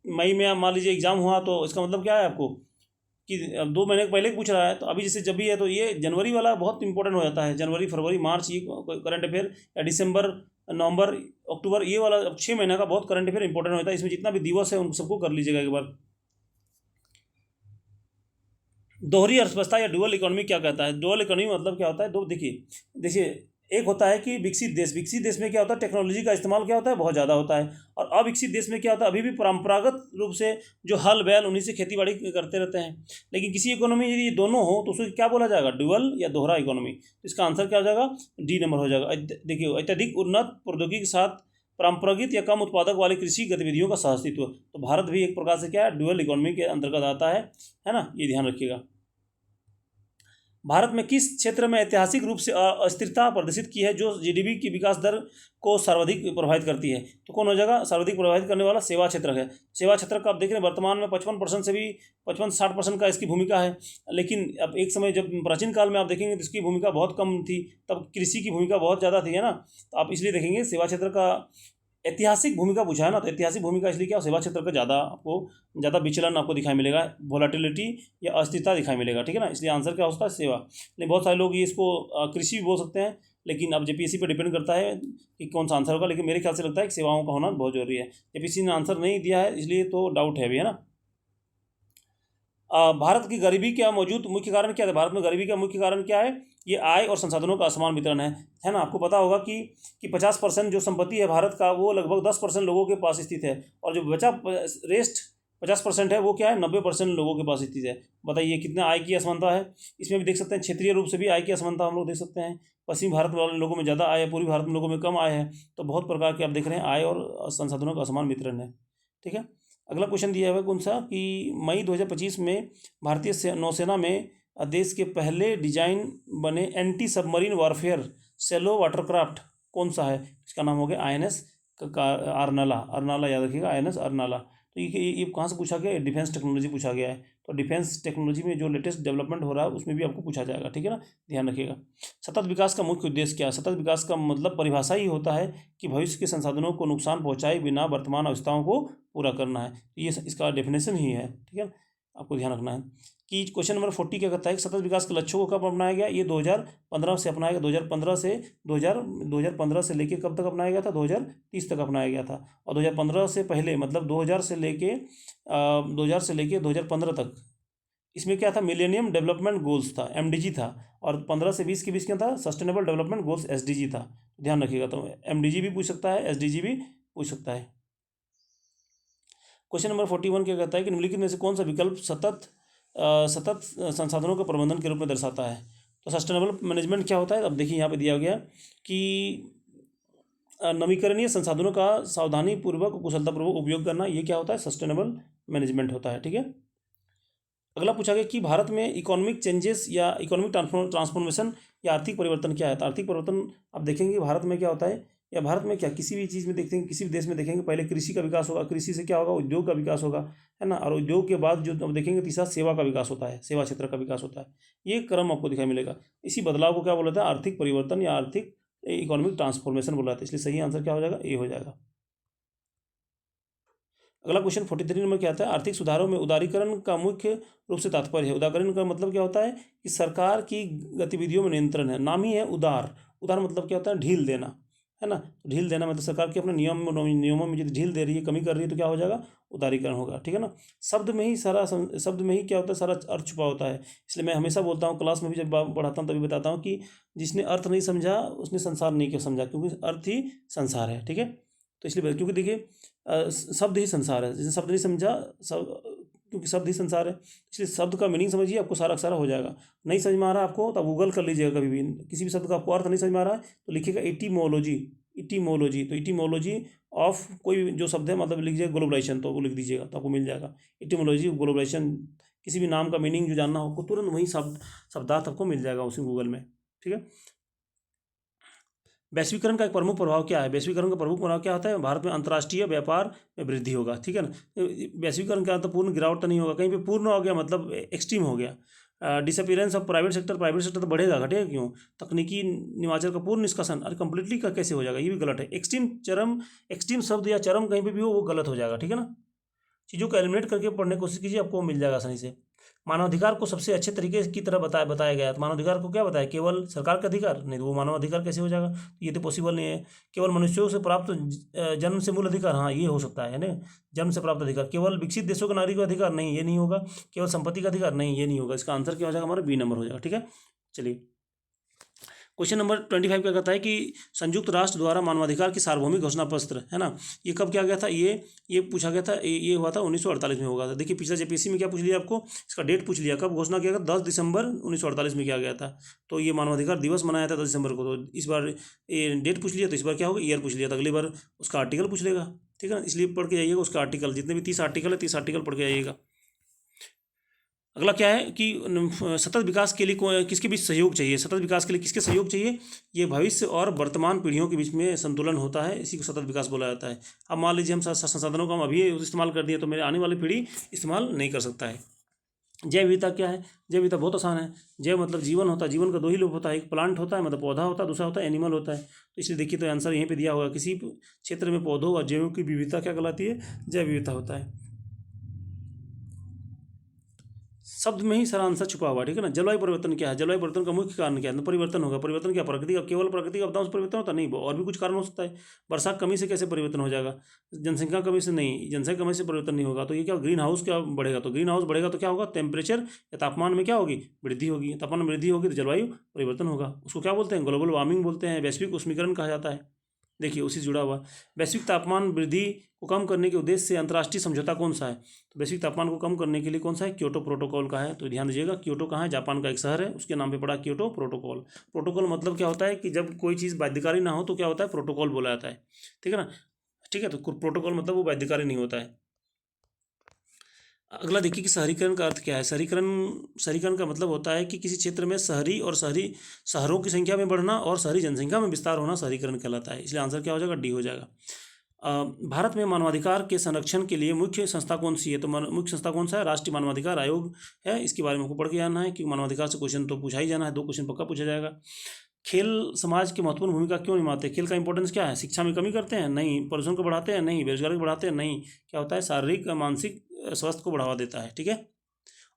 मई में मान लीजिए एग्जाम हुआ, तो इसका मतलब क्या है आपको कि 2 महीने पहले पूछ रहा है। तो अभी जैसे जब भी है तो ये जनवरी वाला बहुत इंपॉर्टेंट हो जाता है। जनवरी, फरवरी, मार्च ये करंट अफेयर, या दिसंबर, नवंबर, अक्टूबर, ये वाला 6 महीने का बहुत करंट अफेयर इंपॉर्टेंट होता है। इसमें जितना भी दिवस है उन सबको कर लीजिएगा एक बार। दोहरी अर्थव्यवस्था या डुअल इकोनॉमी क्या कहता है? डुअल इकोनॉमी मतलब क्या होता है? देखिए एक होता है कि विकसित देश में क्या होता है? टेक्नोलॉजी का इस्तेमाल क्या होता है? बहुत ज़्यादा होता है। और अविकसित देश में क्या होता है? अभी भी परंपरागत रूप से जो हल बैल उन्हीं से खेती बाड़ी करते रहते हैं। लेकिन किसी इकोनॉमी यदि ये दोनों हो तो उसको क्या बोला जाएगा? डुअल या दोहरा इकोनॉमी। तो इसका आंसर क्या हो जाएगा? डी नंबर हो जाएगा। देखिए अत्यधिक उन्नत प्रौद्योगिकी के साथ परंपरागत या कम उत्पादक वाली कृषि गतिविधियों का सहअस्तित्व। तो भारत भी एक प्रकार से क्या है? डुअल इकोनॉमी के अंतर्गत आता है ना? ये ध्यान रखिएगा। भारत में किस क्षेत्र में ऐतिहासिक रूप से अस्थिरता प्रदर्शित की है जो जीडीपी की विकास दर को सर्वाधिक प्रभावित करती है? तो कौन हो जाएगा सर्वाधिक प्रभावित करने वाला? सेवा क्षेत्र है। सेवा क्षेत्र का आप देख रहे हैं वर्तमान में 55% से भी 55-60% का इसकी भूमिका है। लेकिन अब एक समय जब प्राचीन काल में आप देखेंगे तो इसकी भूमिका बहुत कम थी, तब कृषि की भूमिका बहुत ज़्यादा थी, है ना? तो आप इसलिए देखेंगे सेवा क्षेत्र का ऐतिहासिक भूमिका पूछा है ना, तो ऐतिहासिक भूमिका इसलिए क्या? सेवा क्षेत्र का ज़्यादा विचलन आपको दिखाई मिलेगा, वोलेटिलिटी या अस्थिरता दिखाई मिलेगा। ठीक है ना? इसलिए आंसर क्या होता है? सेवा। नहीं, बहुत सारे लोग ये इसको कृषि भी बोल सकते हैं, लेकिन अब जेपीएससी पे डिपेंड करता है कि कौन सा आंसर होगा। लेकिन मेरे ख्याल से लगता है कि सेवाओं का होना बहुत जरूरी है। जेपीएससी ने आंसर नहीं दिया है इसलिए तो डाउट है अभी, है ना? भारत की गरीबी का मौजूद मुख्य कारण क्या है? भारत में गरीबी का मुख्य कारण क्या है? ये आय और संसाधनों का असमान वितरण है ना? आपको पता होगा कि 50% जो संपत्ति है भारत का वो लगभग 10% लोगों के पास स्थित है, और जो बचा रेस्ट 50% है वो क्या है? 90% लोगों के पास स्थित है। बताइए कितना आय की असमानता है। इसमें भी देख सकते हैं क्षेत्रीय रूप से भी आय की असमानता हम लोग देख सकते हैं। पश्चिमी भारत वाले लोगों में ज़्यादा आय है, पूर्वी भारत में लोगों में कम आय है। तो बहुत प्रकार के आप देख रहे हैं आय और संसाधनों का असमान वितरण है। ठीक है। अगला क्वेश्चन दिया हुआ है कौन सा कि मई 2025 में भारतीय नौसेना में देश के पहले डिजाइन बने एंटी सबमरीन वारफेयर सेलो वाटरक्राफ्ट कौन सा है? इसका नाम हो गया INS अर्नाला याद रखिएगा, INS अर्नाला। तो ये कहाँ से पूछा गया? डिफेंस टेक्नोलॉजी पूछा गया है। तो डिफेंस टेक्नोलॉजी में जो लेटेस्ट डेवलपमेंट हो रहा है उसमें भी आपको पूछा जाएगा। ठीक है ना? ध्यान रखिएगा। सतत विकास का मुख्य उद्देश्य क्या है? सतत विकास का मतलब परिभाषा ही होता है कि भविष्य के संसाधनों को नुकसान पहुंचाए बिना वर्तमान आवश्यकताओं को पूरा करना है। ये इसका डेफिनेशन ही है। ठीक है, आपको ध्यान रखना है कि क्वेश्चन नंबर 40 क्या कहता है कि सतत विकास के लक्ष्यों को कब अपनाया गया? ये 2015 से अपनाया गया। 2015 से लेके कब तक अपनाया गया था? 2030 तक अपनाया गया था। और 2015 से पहले मतलब 2000 से लेके 2015 तक इसमें क्या था? मिलेनियम डेवलपमेंट गोल्स था, MDG था। और 15 से 20 के बीच क्या था? सस्टेनेबल डेवलपमेंट गोल्स, SDG था। ध्यान रखिएगा। तो MDG भी पूछ सकता है, SDG भी पूछ सकता है। क्वेश्चन नंबर 41 क्या कहता है कि निम्नलिखित में से कौन सा विकल्प सतत संसाधनों के प्रबंधन के रूप में दर्शाता है? तो सस्टेनेबल मैनेजमेंट क्या होता है? अब देखिए यहाँ पे दिया गया कि नवीकरणीय संसाधनों का सावधानीपूर्वक कुशलतापूर्वक उपयोग करना, ये क्या होता है? सस्टेनेबल मैनेजमेंट होता है। ठीक है। अगला पूछा गया कि भारत में इकोनॉमिक चेंजेस या इकोनॉमिक ट्रांसफॉर्मेशन या आर्थिक परिवर्तन क्या है? तो आर्थिक परिवर्तन आप देखेंगे भारत में क्या होता है, या भारत में क्या किसी भी चीज़ में देखते हैं, किसी भी देश में देखेंगे पहले कृषि का विकास होगा, कृषि से क्या होगा? उद्योग का विकास होगा, है ना? और उद्योग के बाद जो अब देखेंगे तीसरा सेवा का विकास होता है, सेवा क्षेत्र का विकास होता है। ये क्रम आपको दिखाई मिलेगा। इसी बदलाव को क्या बोला जाता है? आर्थिक परिवर्तन या आर्थिक इकोनॉमिक ट्रांसफॉर्मेशन बोला जाता है। इसलिए सही आंसर क्या हो जाएगा? ए हो जाएगा। अगला क्वेश्चन 43 नंबर क्या आता है? आर्थिक सुधारों में उदारीकरण का मुख्य रूप से तात्पर्य है। उदारीकरण का मतलब क्या होता है कि सरकार की गतिविधियों में नियंत्रण है। नाम ही है उदार। उदार मतलब क्या होता है? ढील देना। है ना। तो ढील देना मतलब सरकार के अपने नियमों में यदि ढील दे रही है, कमी कर रही है, तो क्या हो जाएगा, उदारीकरण होगा, ठीक है ना। शब्द में ही क्या होता है, सारा अर्थ छुपा होता है। इसलिए मैं हमेशा बोलता हूँ, क्लास में भी जब पढ़ाता हूँ तभी बताता हूँ कि जिसने अर्थ नहीं समझा उसने संसार नहीं क्यों समझा, क्योंकि अर्थ ही संसार है, ठीक है। तो इसलिए क्योंकि देखिए शब्द ही संसार है, जिसने शब्द नहीं समझा सब, क्योंकि शब्द ही संसार है, इसलिए शब्द का मीनिंग समझिए, आपको सारा का सारा हो जाएगा। नहीं समझ में आ रहा है आपको तो आप गूगल कर लीजिएगा, कभी भी किसी भी शब्द का आपको अर्थ नहीं समझ में आ रहा है तो लिखिएगा इटीमोलॉजी, इटीमोलॉजी, तो इटीमोलॉजी ऑफ कोई जो शब्द है, मतलब लिख लीजिएगा ग्लोबलाइजेशन, तो वो लिख दीजिएगा तो आपको मिल जाएगा इटीमोलॉजी ग्लोबलाइजेशन। किसी भी नाम का मीनिंग जो जानना हो आपको, तुरंत वही शब्दार्थ आपको मिल जाएगा उसी गूगल में, ठीक है। वैश्वीकरण का एक प्रमुख प्रभाव क्या है, वैश्वीकरण का प्रमुख प्रभाव क्या होता है, भारत में अंतर्राष्ट्रीय व्यापार में वृद्धि होगा, ठीक है ना। वैश्वीकरण का तो पूर्ण गिरावट तो नहीं होगा, कहीं पे पूर्ण हो गया मतलब एक्सट्रीम हो गया। डिसअपीयरेंस ऑफ प्राइवेट सेक्टर तो बढ़ेगा, घटेगा क्यों। तकनीकी निवाचल का पूर्ण निष्कासन, अरे कंप्लीटली का कैसे हो जाएगा, ये भी गलत है। एक्सट्रीम शब्द या चरम कहीं पे भी हो वो गलत हो जाएगा, ठीक है ना। चीज़ों को एलिमिनेट करके पढ़ने की कोशिश कीजिए, आपको मिल जाएगा आसानी से। मानवाधिकार को सबसे अच्छे तरीके की तरह बताया गया है। तो मानवाधिकार को क्या बताया, केवल सरकार का अधिकार नहीं, तो वो मानवाधिकार कैसे हो जाएगा, तो ये तो पॉसिबल नहीं है। केवल मनुष्यों से प्राप्त जन्म से मूल अधिकार, हाँ ये हो सकता है ना, जन्म से प्राप्त अधिकार। केवल विकसित देशों के नागरिक का अधिकार नहीं, ये नहीं होगा। केवल संपत्ति का अधिकार नहीं, ये नहीं होगा। इसका आंसर क्या हो जाएगा, हमारा बी नंबर हो जाएगा, ठीक है। चलिए क्वेश्चन नंबर 25 क्या कहता है कि संयुक्त राष्ट्र द्वारा मानवाधिकार की सार्वभौमिक घोषणा पत्र, है ना, ये कब किया गया था, ये पूछा गया था, ये हुआ था 1948 में होगा था। देखिए पिछला जेपीएससी में क्या पूछ लिया आपको, इसका डेट पूछ लिया, कब घोषणा किया गया, 10 दिसंबर 1948 में किया गया था। तो ये मानवाधिकार दिवस मनाया था 10 दिसंबर को, तो इस बार ये डेट पूछ लिया, तो इस बार क्या होगा, ईयर पूछ लिया, तो अगली बार उसका आर्टिकल पूछ लेगा, ठीक है ना। इसलिए पढ़ के जाइएगा उसका आर्टिकल, जितने भी 30 आर्टिकल है 30 आर्टिकल पढ़ के जाइएगा। अगला क्या है कि सतत विकास के लिए किसके बीच सहयोग चाहिए, सतत विकास के लिए किसके सहयोग चाहिए, ये भविष्य और वर्तमान पीढ़ियों के बीच में संतुलन होता है, इसी को सतत विकास बोला जाता है। अब मान लीजिए हम संसाधनों को हम अभी इस्तेमाल कर दिए तो मेरे आने वाली पीढ़ी इस्तेमाल नहीं कर सकता है। जैव विविधता क्या है, जैव विविधता बहुत आसान है। जैव मतलब जीवन होता है, जीवन का दो ही रूप होता है, एक प्लांट होता है मतलब पौधा होता है, दूसरा होता है एनिमल होता है। तो इसलिए देखिए तो आंसर यहीं पे दिया होगा, किसी क्षेत्र में पौधों और जैवों की विविधता क्या कहलाती है, जैव विविधता होता है। शब्द में ही सारा आंसर छुपा हुआ है, ठीक है ना। जलवायु परिवर्तन क्या है, जलवायु परिवर्तन का मुख्य कारण क्या है, तो परिवर्तन होगा। परिवर्तन क्या, प्रकृति, केवल प्राकृतिक आपदाओं से परिवर्तन होता नहीं, और भी कुछ कारण हो सकता है। वर्षा कमी से कैसे परिवर्तन हो जाएगा, जनसंख्या कमी से नहीं, जनसंख्या कमी से परिवर्तन नहीं होगा। तो ये क्या, ग्रीन हाउस क्या बढ़ेगा, तो ग्रीन हाउस बढ़ेगा तो क्या होगा, टेम्परेचर या तापमान में क्या होगी, वृद्धि होगी। तापमान में वृद्धि होगी तो जलवायु परिवर्तन होगा। उसको क्या बोलते हैं, ग्लोबल वार्मिंग बोलते हैं, वैश्विक उष्मीकरण कहा जाता है। देखिए उसी से जुड़ा हुआ वैश्विक तापमान वृद्धि को कम करने के उद्देश्य से अंतर्राष्ट्रीय समझौता कौन सा है, तो वैश्विक तापमान को कम करने के लिए कौन सा है, क्योटो प्रोटोकॉल का है। तो ध्यान दीजिएगा, क्योटो कहाँ है, जापान का एक शहर है, उसके नाम पे पड़ा क्योटो प्रोटोकॉल। प्रोटोकॉल मतलब क्या होता है कि जब कोई चीज़ बाध्यकारी ना हो तो क्या होता है, प्रोटोकॉल बोला जाता है, ठीक है ना। ठीक है, तो प्रोटोकॉल मतलब वो बाध्यकारी नहीं होता है। अगला देखिए कि शहरीकरण का अर्थ क्या है। शहरीकरण का मतलब होता है कि किसी क्षेत्र में शहरों की संख्या में बढ़ना और शहरी जनसंख्या में विस्तार होना शहरीकरण कहलाता है। इसलिए आंसर क्या हो जाएगा, डी हो जाएगा। भारत में मानवाधिकार के संरक्षण के लिए मुख्य संस्था कौन सी है, तो मुख्य संस्था कौन सा है, राष्ट्रीय मानवाधिकार आयोग है। इसके बारे में आपको पढ़ के जाना है कि मानवाधिकार से क्वेश्चन तो पूछा ही जाना है, 2 क्वेश्चन पक्का पूछा जाएगा। खेल समाज की महत्वपूर्ण भूमिका क्यों निभाते हैं, खेल का इंपॉर्टेंस क्या है, शिक्षा में कमी करते हैं नहीं, प्रदूषण को बढ़ाते हैं नहीं, बेरोजगारी को बढ़ाते हैं नहीं, क्या होता है, शारीरिक मानसिक स्वास्थ्य को बढ़ावा देता है, ठीक है।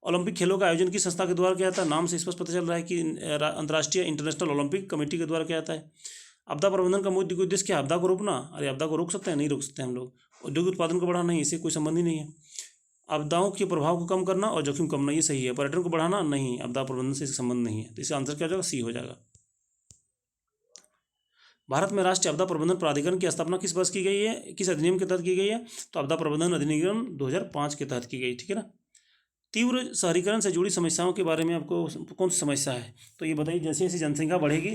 ओलंपिक खेलों का आयोजन किस संस्था के द्वारा किया जाता है, नाम से स्पष्ट पता चल रहा है कि अंतर्राष्ट्रीय इंटरनेशनल ओलंपिक कमेटी के द्वारा किया जाता है। आपदा प्रबंधन का मुख्य उद्देश्य क्या है, आपदा को रोकना, अरे आपदा को रोक सकते हैं, नहीं रोक सकते हम लोग। औद्योगिक उत्पादन को बढ़ाना, नहीं, इससे कोई संबंध ही नहीं है। आपदाओं के प्रभाव को कम करना और जोखिम कम करना, ये सही है। पर्यटन को बढ़ाना, नहीं, आपदा प्रबंधन से इसका संबंध नहीं है। तो इसका आंसर क्या हो जाएगा, सी हो जाएगा। भारत में राष्ट्रीय आपदा प्रबंधन प्राधिकरण की स्थापना किस वर्ष की गई है, किस अधिनियम के तहत की गई है, तो आपदा प्रबंधन अधिनियम 2005 के तहत की गई, ठीक है ना। तीव्र शहरीकरण से जुड़ी समस्याओं के बारे में आपको कौन सी समस्या है, तो ये बताइए। जैसे जैसे जनसंख्या बढ़ेगी,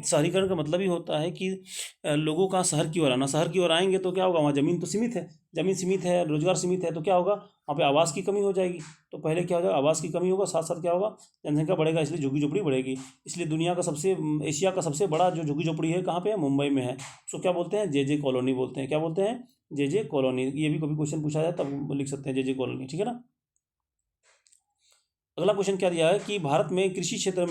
शहरीकरण का मतलब ही होता है कि लोगों का शहर की ओर आना, शहर की ओर आएंगे तो क्या होगा, वहाँ ज़मीन तो सीमित है, ज़मीन सीमित है, रोजगार सीमित है, तो क्या होगा, वहाँ पे आवास की कमी हो जाएगी। तो पहले क्या हो जाएगा, आवास की कमी होगा, साथ साथ क्या होगा, जनसंख्या बढ़ेगा, इसलिए झुग्गी झोपड़ी बढ़ेगी। इसलिए एशिया का सबसे बड़ा जो झुग्गी झोपड़ी है कहाँ पे है, मुंबई में है। उसको क्या बोलते हैं, जे कॉलोनी बोलते हैं। क्या बोलते हैं, जे कॉलोनी। ये भी कभी क्वेश्चन पूछा जाए तब लिख सकते हैं जे कॉलोनी, ठीक है ना। अगला क्वेश्चन क्या दिया है कि भारत में कृषि क्षेत्र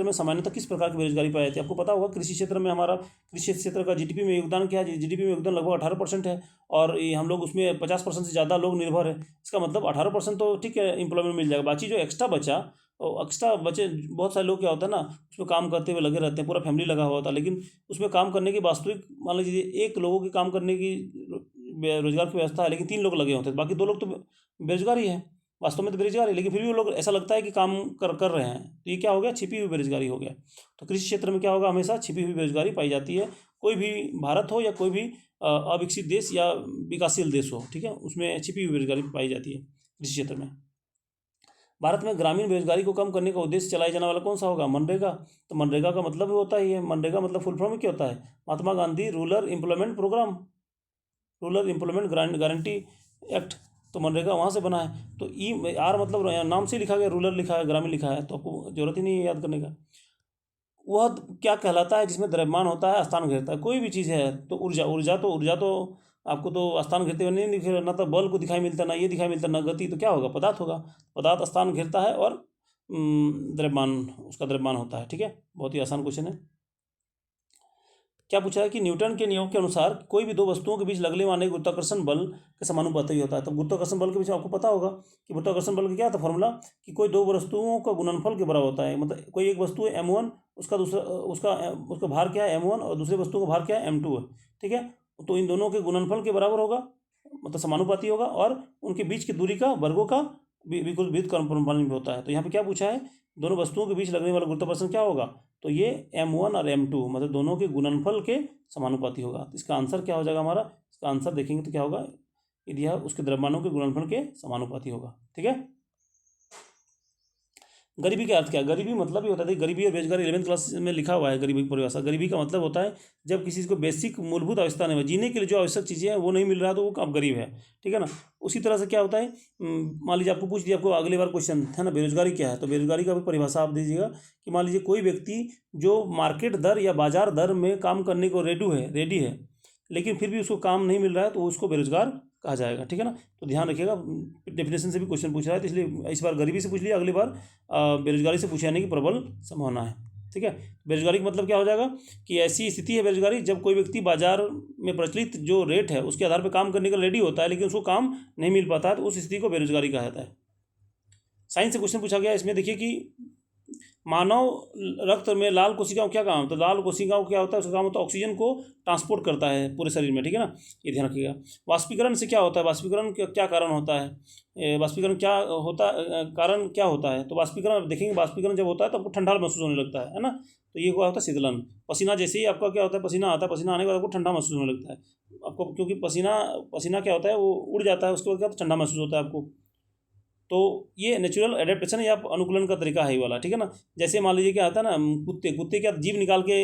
में सामान्यतः किस प्रकार की बेरोजगारी पाई जाती है। आपको पता होगा कृषि क्षेत्र में हमारा कृषि क्षेत्र का जीडीपी में योगदान क्या है, जीडीपी में योगदान लगभग 18% है, और ये हम लोग उसमें 50% से ज़्यादा लोग निर्भर है। इसका मतलब 18% तो ठीक है एम्प्लॉयमेंट मिल जाएगा, बाकी जो एक्स्ट्रा बचा और एक्स्ट्रा बचे बहुत सारे लोग क्या होता है ना, उसमें काम करते हुए लगे रहते हैं, पूरा फैमिली लगा हुआ होता है, लेकिन उसमें काम करने की वास्तविक मान लीजिए 1 लोगों के काम करने की रोजगार की व्यवस्था है, लेकिन 3 लोग लगे होते हैं, बाकी 2 लोग तो बेरोजगार ही हैं, वास्तव में तो बेरोजगार है, लेकिन फिर भी वो लोग ऐसा लगता है कि काम कर रहे हैं, तो ये क्या हो गया, छिपी हुई बेरोजगारी हो गया। तो कृषि क्षेत्र में क्या होगा, हमेशा छिपी हुई बेरोजगारी पाई जाती है। कोई भी भारत हो या कोई भी अविकसित देश या विकासशील देश हो, ठीक है, उसमें छिपी हुई बेरोजगारी पाई जाती है कृषि क्षेत्र में। भारत में ग्रामीण बेरोजगारी को कम करने का उद्देश्य चलाया जाने वाला कौन सा होगा, मनरेगा। तो मनरेगा का मतलब होता ही है, मनरेगा मतलब फुल फॉर्म क्या होता है, Mahatma Gandhi rural employment programme, rural employment guarantee act. तो मनरेगा वहाँ से बना है। तो ई आर मतलब नाम से लिखा गया, रूरल लिखा है, ग्रामीण लिखा है, तो आपको जरूरत ही नहीं है याद करने का। वह क्या कहलाता है, जिसमें द्रव्यमान होता है, स्थान घेरता है, कोई भी चीज़ है। तो ऊर्जा तो आपको तो स्थान घेरते हुए नहीं दिखेगा, ना तो बल को दिखाई मिलता, ना ये दिखाई मिलता, ना गति, तो क्या होगा, पदार्थ होगा। पदार्थ स्थान घेरता है और द्रव्यमान, उसका द्रव्यमान होता है। ठीक है, बहुत ही आसान क्वेश्चन है। क्या पूछा है कि न्यूटन के नियम के अनुसार कोई भी 2 वस्तुओं के बीच लगने वाले गुरुत्वाकर्षण बल के समानुपाती होता है। तो गुरुत्वाकर्षण बल के बीच आपको पता होगा कि गुरुत्वाकर्षण बल का क्या था फॉर्मूला, कि कोई 2 वस्तुओं का गुणनफल के बराबर होता है। मतलब कोई एक वस्तु है m1, उसका दूसरा उसका भार क्या है m1, और दूसरे वस्तु का भार क्या है m2 है। ठीक है, तो इन दोनों के गुणनफल के बराबर होगा, मतलब समानुपाती होगा, और उनके बीच की दूरी का वर्गों का बिल्कुल विपरीत क्रमबद्ध होता है। तो यहाँ पे क्या पूछा है, दोनों वस्तुओं के बीच लगने वाला गुरुत्वाकर्षण क्या होगा, तो ये m1 और m2 मतलब दोनों के गुणनफल के समानुपाती होगा। तो इसका आंसर क्या हो जाएगा हमारा, इसका आंसर देखेंगे तो क्या होगा, यदि यह उसके द्रव्यमानों के गुणनफल के समानुपाती होगा। ठीक है, गरीबी का अर्थ क्या है, गरीबी मतलब ये होता है, गरीबी और बेरोजगारी 11th क्लास में लिखा हुआ है। गरीबी की परिभाषा, गरीबी का मतलब होता है जब किसी को बेसिक मूलभूत आवश्यकता नहीं है, जीने के लिए जो आवश्यक चीज़ें हैं वो नहीं मिल रहा, तो वो अब गरीब है। ठीक है ना। उसी तरह से क्या होता है, मान लीजिए आपको पूछ दिया, आपको अगली बार क्वेश्चन है ना, बेरोजगारी क्या है, तो बेरोजगारी का भी परिभाषा आप दीजिएगा कि मान लीजिए कोई व्यक्ति जो मार्केट दर या बाजार दर में काम करने को रेडी है, लेकिन फिर भी उसको काम नहीं मिल रहा है, तो उसको बेरोजगार कहा जाएगा। ठीक है ना, तो ध्यान रखिएगा, डेफिनेशन से भी क्वेश्चन पूछ रहा है, तो इसलिए इस बार गरीबी से पूछ लिया, अगली बार बेरोजगारी से पूछे जाने की प्रबल संभावना है। ठीक है, बेरोजगारी का मतलब क्या हो जाएगा कि ऐसी स्थिति है बेरोजगारी जब कोई व्यक्ति बाजार में प्रचलित जो रेट है उसके आधार पर काम करने का रेडी होता है, लेकिन उसको काम नहीं मिल पाता है, तो उस स्थिति को बेरोजगारी कहा जाता है। साइंस से क्वेश्चन पूछा गया, इसमें देखिए कि मानव रक्त में लाल कोशिकाओं क्या काम, तो लाल कोशिकाओं क्या होता है, उसका काम होता है ऑक्सीजन को ट्रांसपोर्ट करता है पूरे शरीर में। ठीक है ना, ये ध्यान रखिएगा। वाष्पीकरण से क्या होता है, वाष्पीकरण क्या कारण होता है, वाष्पीकरण क्या होता है, कारण क्या होता है, तो वाष्पीकरण देखेंगे, वाष्पीकरण जब होता है तो आपको ठंडा महसूस होने लगता है ना, तो ये क्या होता है, शीतलन। पसीना जैसे ही आपका क्या होता है, पसीना आता है, पसीना आने के बाद आपको ठंडा महसूस होने लगता है आपको, क्योंकि पसीना पसीना क्या होता है, वो उड़ जाता है, उसके बाद क्या ठंडा महसूस होता है आपको। तो ये नेचुरल एडेप्टेशन या अनुकूलन का तरीका है ये वाला। ठीक है ना, जैसे मान लीजिए क्या आता है ना, कुत्ते क्या जीभ निकाल के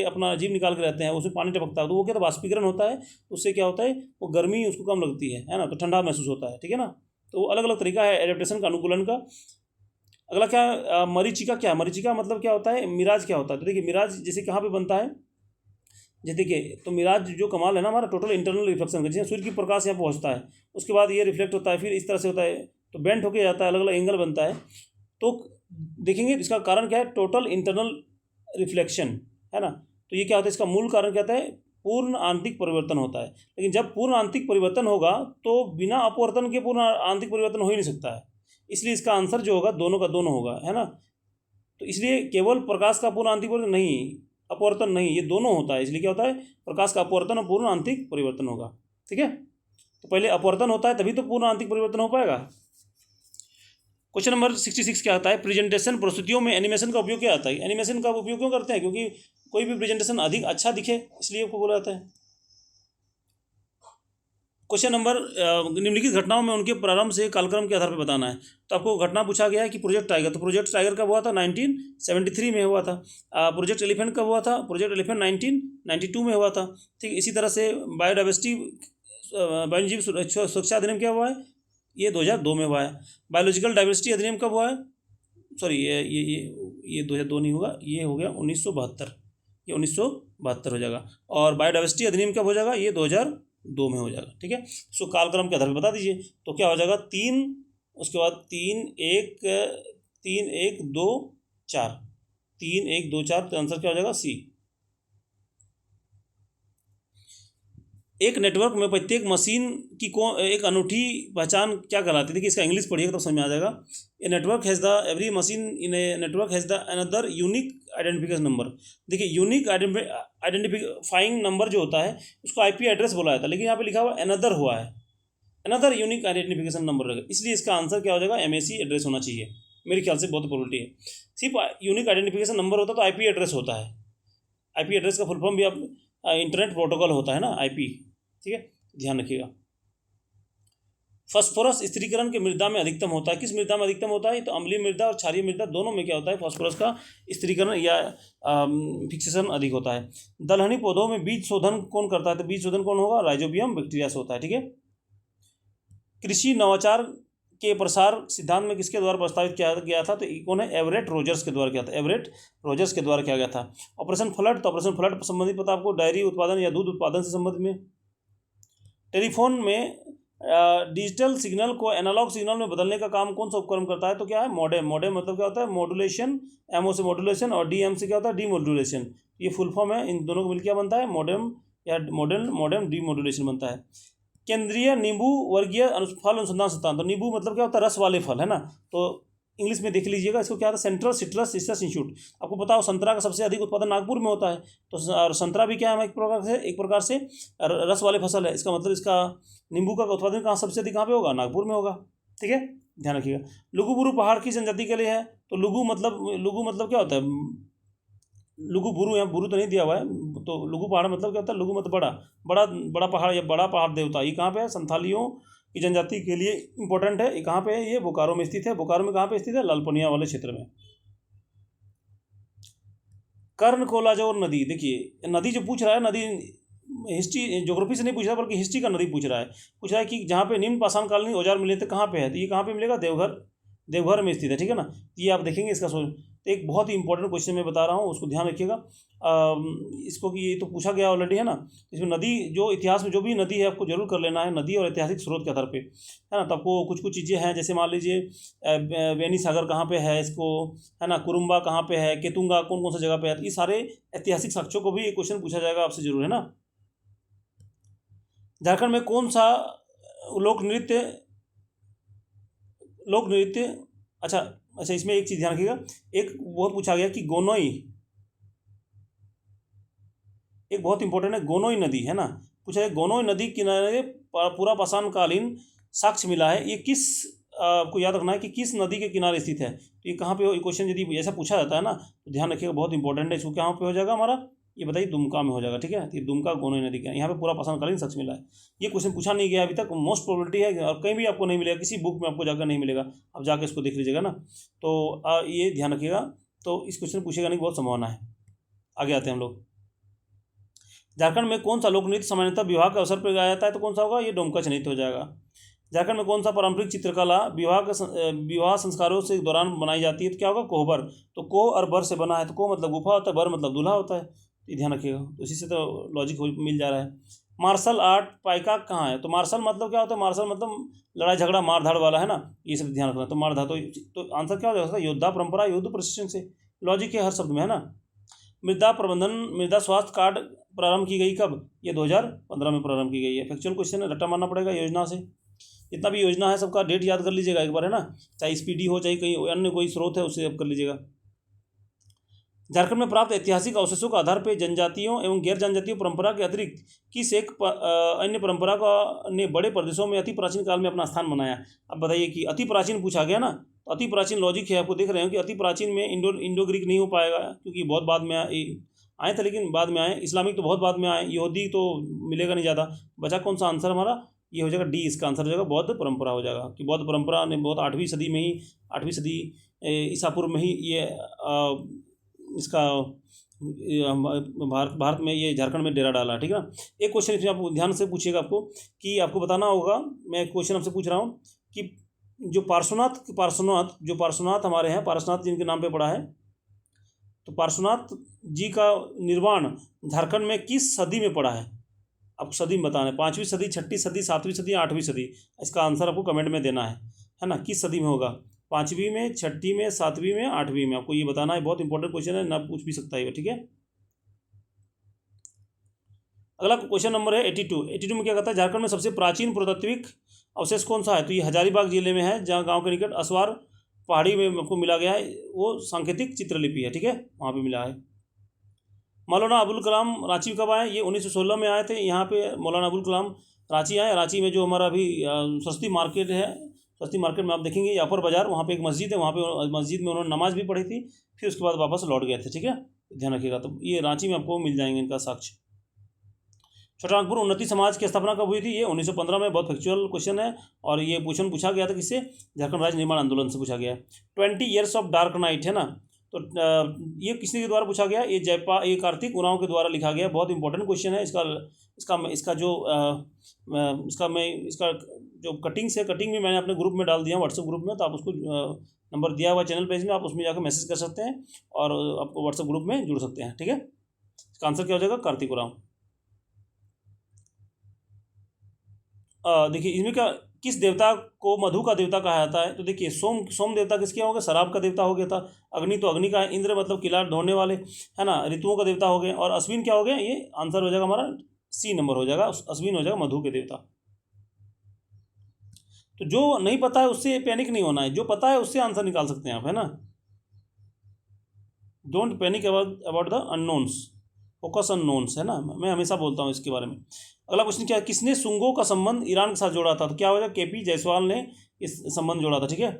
रहते हैं, उसमें पानी टपकता है, तो वो क्या, तो वाष्पीकरण होता है, उससे क्या होता है, वो गर्मी उसको कम लगती है ना, तो ठंडा महसूस होता है। ठीक है ना, तो अलग अलग तरीका है एडेप्टेशन का, अनुकूलन का। अगला क्या, मरीचिका क्या है, मरीचिका मतलब क्या होता है, मिराज क्या होता है, तो देखिए मिराज जैसे कहाँ पे बनता है, जैसे देखिए, तो मिराज जो कमाल है ना हमारा टोटल इंटरनल रिफ्लेक्शन का, जैसे सूर्य की प्रकाश यहाँ पहुँचता है, उसके बाद ये रिफ्लेक्ट होता है, फिर इस तरह से होता है, तो बेंट होके जाता है, अलग अलग एंगल बनता है। तो देखेंगे इसका कारण क्या है, टोटल इंटरनल रिफ्लेक्शन है ना। तो ये क्या होता है, इसका मूल कारण क्या होता है, पूर्ण आंतरिक परिवर्तन होता है। लेकिन जब पूर्ण आंतरिक परिवर्तन होगा तो बिना अपवर्तन के पूर्ण आंतरिक परिवर्तन हो ही नहीं सकता है, इसलिए इसका आंसर जो होगा दोनों का दोनों होगा, है ना। तो इसलिए केवल प्रकाश का पूर्ण आंतरिक परिवर्तन नहीं, अपवर्तन नहीं, ये दोनों होता है। इसलिए क्या होता है, प्रकाश का अपवर्तन और पूर्ण आंतरिक परिवर्तन होगा। ठीक है, तो पहले अपवर्तन होता है तभी तो पूर्ण आंतरिक परिवर्तन हो पाएगा। क्वेश्चन नंबर 66 क्या आता है, प्रेजेंटेशन प्रस्तुतियों में एनिमेशन का उपयोग क्या आता है। एनिमेशन का उपयोग क्यों करते हैं, क्योंकि कोई भी प्रेजेंटेशन अधिक अच्छा दिखे, इसलिए आपको बोला जाता है। क्वेश्चन नंबर, निम्नलिखित घटनाओं में उनके प्रारंभ से कालक्रम के आधार पर बताना है। तो आपको घटना पूछा गया है कि प्रोजेक्ट टाइगर, तो प्रोजेक्ट टाइगर कब हुआ था, 1973 में हुआ था। प्रोजेक्ट एलिफेंट कब हुआ था, प्रोजेक्ट एलिफेंट 1992 में हुआ था। ठीक, इसी तरह से बायोडाइवर्सिटी वन्यजीव सुरक्षा अधिनियम क्या हुआ है, ये 2002 में हुआ है। बायोलॉजिकल डाइवर्सिटी अधिनियम कब हुआ है, सॉरी ये 2002 नहीं होगा, ये हो गया 1972, ये 1972 हो जाएगा। और बायोडाइवर्सिटी अधिनियम कब हो जाएगा, ये 2002 में हो जाएगा। ठीक है, सो कालक्रम के आधार पर बता दीजिए, तो क्या हो जाएगा, 3, उसके बाद 3 1 2 4, 3 1 2 4, तो आंसर क्या हो जाएगा, सी। एक नेटवर्क में प्रत्येक मशीन की एक अनूठी पहचान क्या कहलाती है? देखिए इसका इंग्लिश पढ़िएगा तो समझ में आ जाएगा। A network has the every machine in a network has the another unique identification number. देखिए यूनिक आइडेंटिफाइंग नंबर जो होता है उसको आईपी एड्रेस बोला जाता है, लेकिन यहाँ पे लिखा हुआ अनदर हुआ है, अनदर यूनिक आइडेंटिफिकेशन नंबर रहेगा, इसलिए इसका आंसर क्या हो जाएगा? एमएसी एड्रेस होना चाहिए। मेरे ख्याल से बहुत प्रोबेबिलिटी है। सिर्फ यूनिक आइडेंटिफिकेशन नंबर होता तो आईपी एड्रेस होता है। आईपी एड्रेस का फुल फॉर्म भी आप इंटरनेट प्रोटोकॉल होता है ना, आईपी, ठीक है, ध्यान रखिएगा। फास्फोरस स्थिरीकरण के मृदा में अधिकतम होता है। किस मृदा में अधिकतम होता है? तो अम्लीय मृदा और क्षारीय मृदा दोनों में क्या होता है? फास्फोरस का स्थिरीकरण या फिक्सेशन अधिक होता है। दलहनी पौधों में बीज शोधन कौन करता है? तो बीज शोधन कौन होगा? राइजोबियम बैक्टीरिया से होता है, ठीक है। कृषि नवाचार के प्रसार सिद्धांत में किसके द्वारा प्रस्तावित किया गया था? तो कौन है? एवरेट रोजर्स के द्वारा किया था। एवरेट रोजर्स के द्वारा किया गया था। ऑपरेशन फ्लड, तो ऑपरेशन फ्लड संबंधित पता आपको डेयरी उत्पादन या दूध उत्पादन से संबंध में। टेलीफोन में डिजिटल सिग्नल को एनालॉग सिग्नल में बदलने का काम कौन सा उपकरण करता है? तो क्या है? मॉडेम। मॉडेम मतलब क्या होता है? मॉड्यूलेशन, एमओ से मॉड्यूलेशन और डीएम से क्या होता है? डीमॉड्यूलेशन। ये फुल फॉर्म है, इन दोनों को मिलकर क्या बनता है? मॉडेम या मॉडेम डीमॉड्यूलेशन बनता है। केंद्रीय नींबू वर्गीय फल अनुसंधान संस्थान, तो नींबू मतलब क्या होता है? रस वाले फल, है ना। तो इंग्लिश में देख लीजिएगा इसको, क्या होता है? Central citrus research institute. आपको पता हो संतरा का सबसे अधिक उत्पादन नागपुर में होता है, तो और संतरा भी क्या है? एक प्रकार से रस वाले फसल है। इसका मतलब इसका नींबू का उत्पादन कहाँ सबसे अधिक कहाँ पे होगा? नागपुर में होगा, ठीक है, ध्यान रखिएगा। लुगु बुरु पहाड़ की जनजाति के लिए है, तो लुगु मतलब क्या होता है? लुगु बुरु, यहाँ बुरु तो नहीं दिया हुआ है, तो लुगु पहाड़ मतलब क्या होता है? लुगु मतलब बड़ा बड़ा बड़ा पहाड़ या बड़ा पहाड़ देवता। ये कहाँ पे है? संथालियों की जनजाति के लिए इंपॉर्टेंट है। ये कहाँ पे है? ये बोकारो में स्थित है। बोकारो में कहाँ पे स्थित है? लालपनिया वाले क्षेत्र में। कर्णकोलाजोर नदी, देखिए नदी जो पूछ रहा है, नदी हिस्ट्री ज्योग्राफी से नहीं पूछ रहा बल्कि हिस्ट्री का नदी पूछ रहा है कि जहाँ पे निम्न पाषाणकालीन औजार मिले थे कहाँ पे है? तो ये कहाँ पे मिलेगा? देवघर में स्थित है, ठीक है ना। ये आप देखेंगे इसका सोच। तो एक बहुत ही इंपॉर्टेंट क्वेश्चन मैं बता रहा हूँ, उसको ध्यान रखिएगा। इसको कि ये तो पूछा गया ऑलरेडी, है ना। इसमें नदी जो इतिहास में जो भी नदी है आपको जरूर कर लेना है, नदी और ऐतिहासिक स्रोत के आधार पे, है ना। तो आपको कुछ कुछ चीज़ें हैं, जैसे मान लीजिए बेनी सागर कहाँ पे है इसको, है ना, कुरुम्बा कहाँ पे है, केतुंगा कौन कौन सा जगह पे है, ये सारे ऐतिहासिक साक्ष्यों को भी एक क्वेश्चन पूछा जाएगा आपसे जरूर, है ना। झारखंड में कौन सा लोक नृत्य अच्छा अच्छा, इसमें एक चीज़ ध्यान रखिएगा। एक वो पूछा गया कि गोनोई, एक बहुत इंपॉर्टेंट है, गोनोई नदी, है ना। पूछा है गोनोई नदी किनारे पूरा पाषाणकालीन साक्ष्य मिला है। ये किस आपको याद रखना है कि किस नदी के किनारे स्थित है। तो ये कहाँ पे हो? ये क्वेश्चन यदि ऐसा पूछा जाता है ना, तो ध्यान रखिएगा, बहुत इंपॉर्टेंट है। इसको कहाँ पे हो जाएगा हमारा? ये बताइए, दुमका में हो जाएगा, ठीक है। ये दुमका गोनोई नदी का, यहाँ पे पूरा पाषाणकालीन साक्ष्य मिला है। ये क्वेश्चन पूछा नहीं गया अभी तक, मोस्ट प्रोबेबिलिटी है, और कहीं भी आपको नहीं मिलेगा, किसी बुक में आपको जाकर नहीं मिलेगा। आप जाकर इसको देख लीजिएगा ना। तो ये ध्यान रखिएगा। तो इस क्वेश्चन पूछेगा नहीं, बहुत संभावना है। आगे आते हैं हम लोग। झारखंड में कौन सा लोक नृत्य सामान्यतः विवाह के अवसर पर गाया जाता है? तो कौन सा होगा? ये डोमकच नृत्य हो जाएगा। झारखंड में कौन सा पारंपरिक चित्रकला विवाह संस्कारों से दौरान बनाई जाती है? तो क्या होगा? कोहबर। तो कोह और बर से बना है, तो कोह मतलब गुफा होता है, बर मतलब दूल्हा होता है। ये ध्यान रखिएगा, तो इसी से तो लॉजिक मिल जा रहा है। मार्शल आर्ट पाइका कहाँ है? तो मार्शल मतलब क्या होता है? मार्शल मतलब लड़ाई झगड़ा मार धाड़ वाला, है ना। ये सब ध्यान रखना। तो मार धाड़, तो आंसर क्या हो जाएगा? योद्धा परंपरा, युद्ध प्रशिक्षण से। लॉजिक है हर शब्द में, है ना। मृदा स्वास्थ्य कार्ड प्रारंभ की गई कब? ये 2015 में प्रारंभ की गई है। फैक्चुअल क्वेश्चन है, रट्टा मारना पड़ेगा योजना से। जितना भी योजना है सबका डेट याद कर लीजिएगा एक बार, है ना। चाहे स्पीडी हो, चाहे कहीं अन्य कोई स्रोत है, उससे आप कर लीजिएगा। झारखंड में प्राप्त ऐतिहासिक अवशेषों के आधार पर जनजातियों एवं गैर जनजातीय परंपरा के अतिरिक्त किस एक अन्य परंपरा का ने बड़े प्रदेशों में अति प्राचीन काल में अपना स्थान बनाया? अब बताइए कि अति प्राचीन पूछा गया ना, तो अति प्राचीन लॉजिक है, आपको देख रहे हो कि अति प्राचीन में इंडो ग्रीक नहीं हो पाएगा, क्योंकि बहुत बाद में आए थे, लेकिन बाद में आए। इस्लामिक तो बहुत बाद में आए, यहूदी तो मिलेगा नहीं ज़्यादा। बचा कौन सा आंसर हमारा? ये हो जाएगा डी, इसका आंसर हो जाएगा बौद्ध परंपरा हो जाएगा। कि बौद्ध परंपरा ने बहुत 8वीं सदी में ही, 8वीं सदी ईसा पूर्व में ही ये इसका भारत में, ये झारखंड में डेरा डाला, ठीक है ना। एक क्वेश्चन इसमें आप ध्यान से पूछिएगा, आपको कि आपको बताना होगा, मैं क्वेश्चन आपसे पूछ रहा हूँ कि जो पार्श्वनाथ हमारे हैं, पार्श्वनाथ जिनके नाम पे पड़ा है, तो पार्श्वनाथ जी का निर्माण झारखंड में किस सदी में पड़ा है? आपको सदी में बताना है, 5वीं सदी, 6ठी सदी, 7वीं सदी, 8वीं सदी। इसका आंसर आपको कमेंट में देना है ना। किस सदी में होगा? 5वीं में, 6ठी में, 7वीं में, 8वीं में, आपको ये बताना है। बहुत इंपॉर्टेंट क्वेश्चन है ना, पूछ भी सकता है, ठीक है। अगला क्वेश्चन नंबर है 82 में क्या कहता है, झारखंड में सबसे प्राचीन पुरातात्विक अवशेष कौन सा है? तो ये हजारीबाग जिले में है, जहाँ गांव के निकट असवार पहाड़ी में आपको मिला गया है, वो सांकेतिक चित्रलिपि है, ठीक है, वहाँ पे मिला है। मौलाना अबुल कलाम रांची कब आए? ये 1916 में आए थे। यहाँ पे मौलाना अबुल कलाम रांची आए। रांची में जो हमारा अभी सरस्वती मार्केट है, सरस्वती मार्केट में आप देखेंगे ये अपर बाजार, वहाँ पे एक मस्जिद है, वहाँ पे मस्जिद में उन्होंने नमाज भी पढ़ी थी, फिर उसके बाद वापस लौट गए थे, ठीक है, ध्यान रखिएगा। तो ये रांची में आपको मिल जाएंगे इनका साक्ष्य। छोटानागपुर उन्नति समाज की स्थापना कब हुई थी? ये 1915 में। बहुत फैक्चुअल क्वेश्चन है और ये क्वेश्चन पूछा गया था किससे? झारखंड राज्य निर्माण आंदोलन से पूछा गया है। 20 ईयर्स ऑफ डार्क नाइट है ना, तो ये किसके द्वारा पूछा गया? ये कार्तिक उरांव के द्वारा लिखा गया। बहुत इंपॉर्टेंट क्वेश्चन है। इसका जो कटिंग भी मैंने अपने ग्रुप में डाल दिया, व्हाट्सएप ग्रुप में, तो आप उसको नंबर दिया हुआ चैनल पेज में, आप उसमें जाकर मैसेज कर सकते हैं और आपको व्हाट्सएप ग्रुप में जुड़ सकते हैं, ठीक है। इसका आंसर क्या हो जाएगा? कार्तिक उरांव। देखिए इसमें क्या, किस देवता को मधु का देवता कहा जाता है? तो देखिए सोम देवता किसके हो गए? शराब का देवता हो गया था। अग्नि तो अग्नि का है। इंद्र मतलब किलाट ढोने वाले, है ना, ऋतुओं का देवता हो गए। और अश्विन क्या हो गया? ये आंसर हो जाएगा हमारा सी नंबर हो जाएगा, अश्विन हो जाएगा मधु के देवता। तो जो नहीं पता है उससे पैनिक नहीं होना है, जो पता है उससे आंसर निकाल सकते हैं आप, है ना। Don't panic about the unknowns, focus unknowns, है ना, मैं हमेशा बोलता हूँ इसके बारे में। अगला क्वेश्चन क्या है, किसने सुंगों का संबंध ईरान के साथ जोड़ा था? तो क्या हो जाएगा? केपी जायसवाल ने इस संबंध जोड़ा था, ठीक है।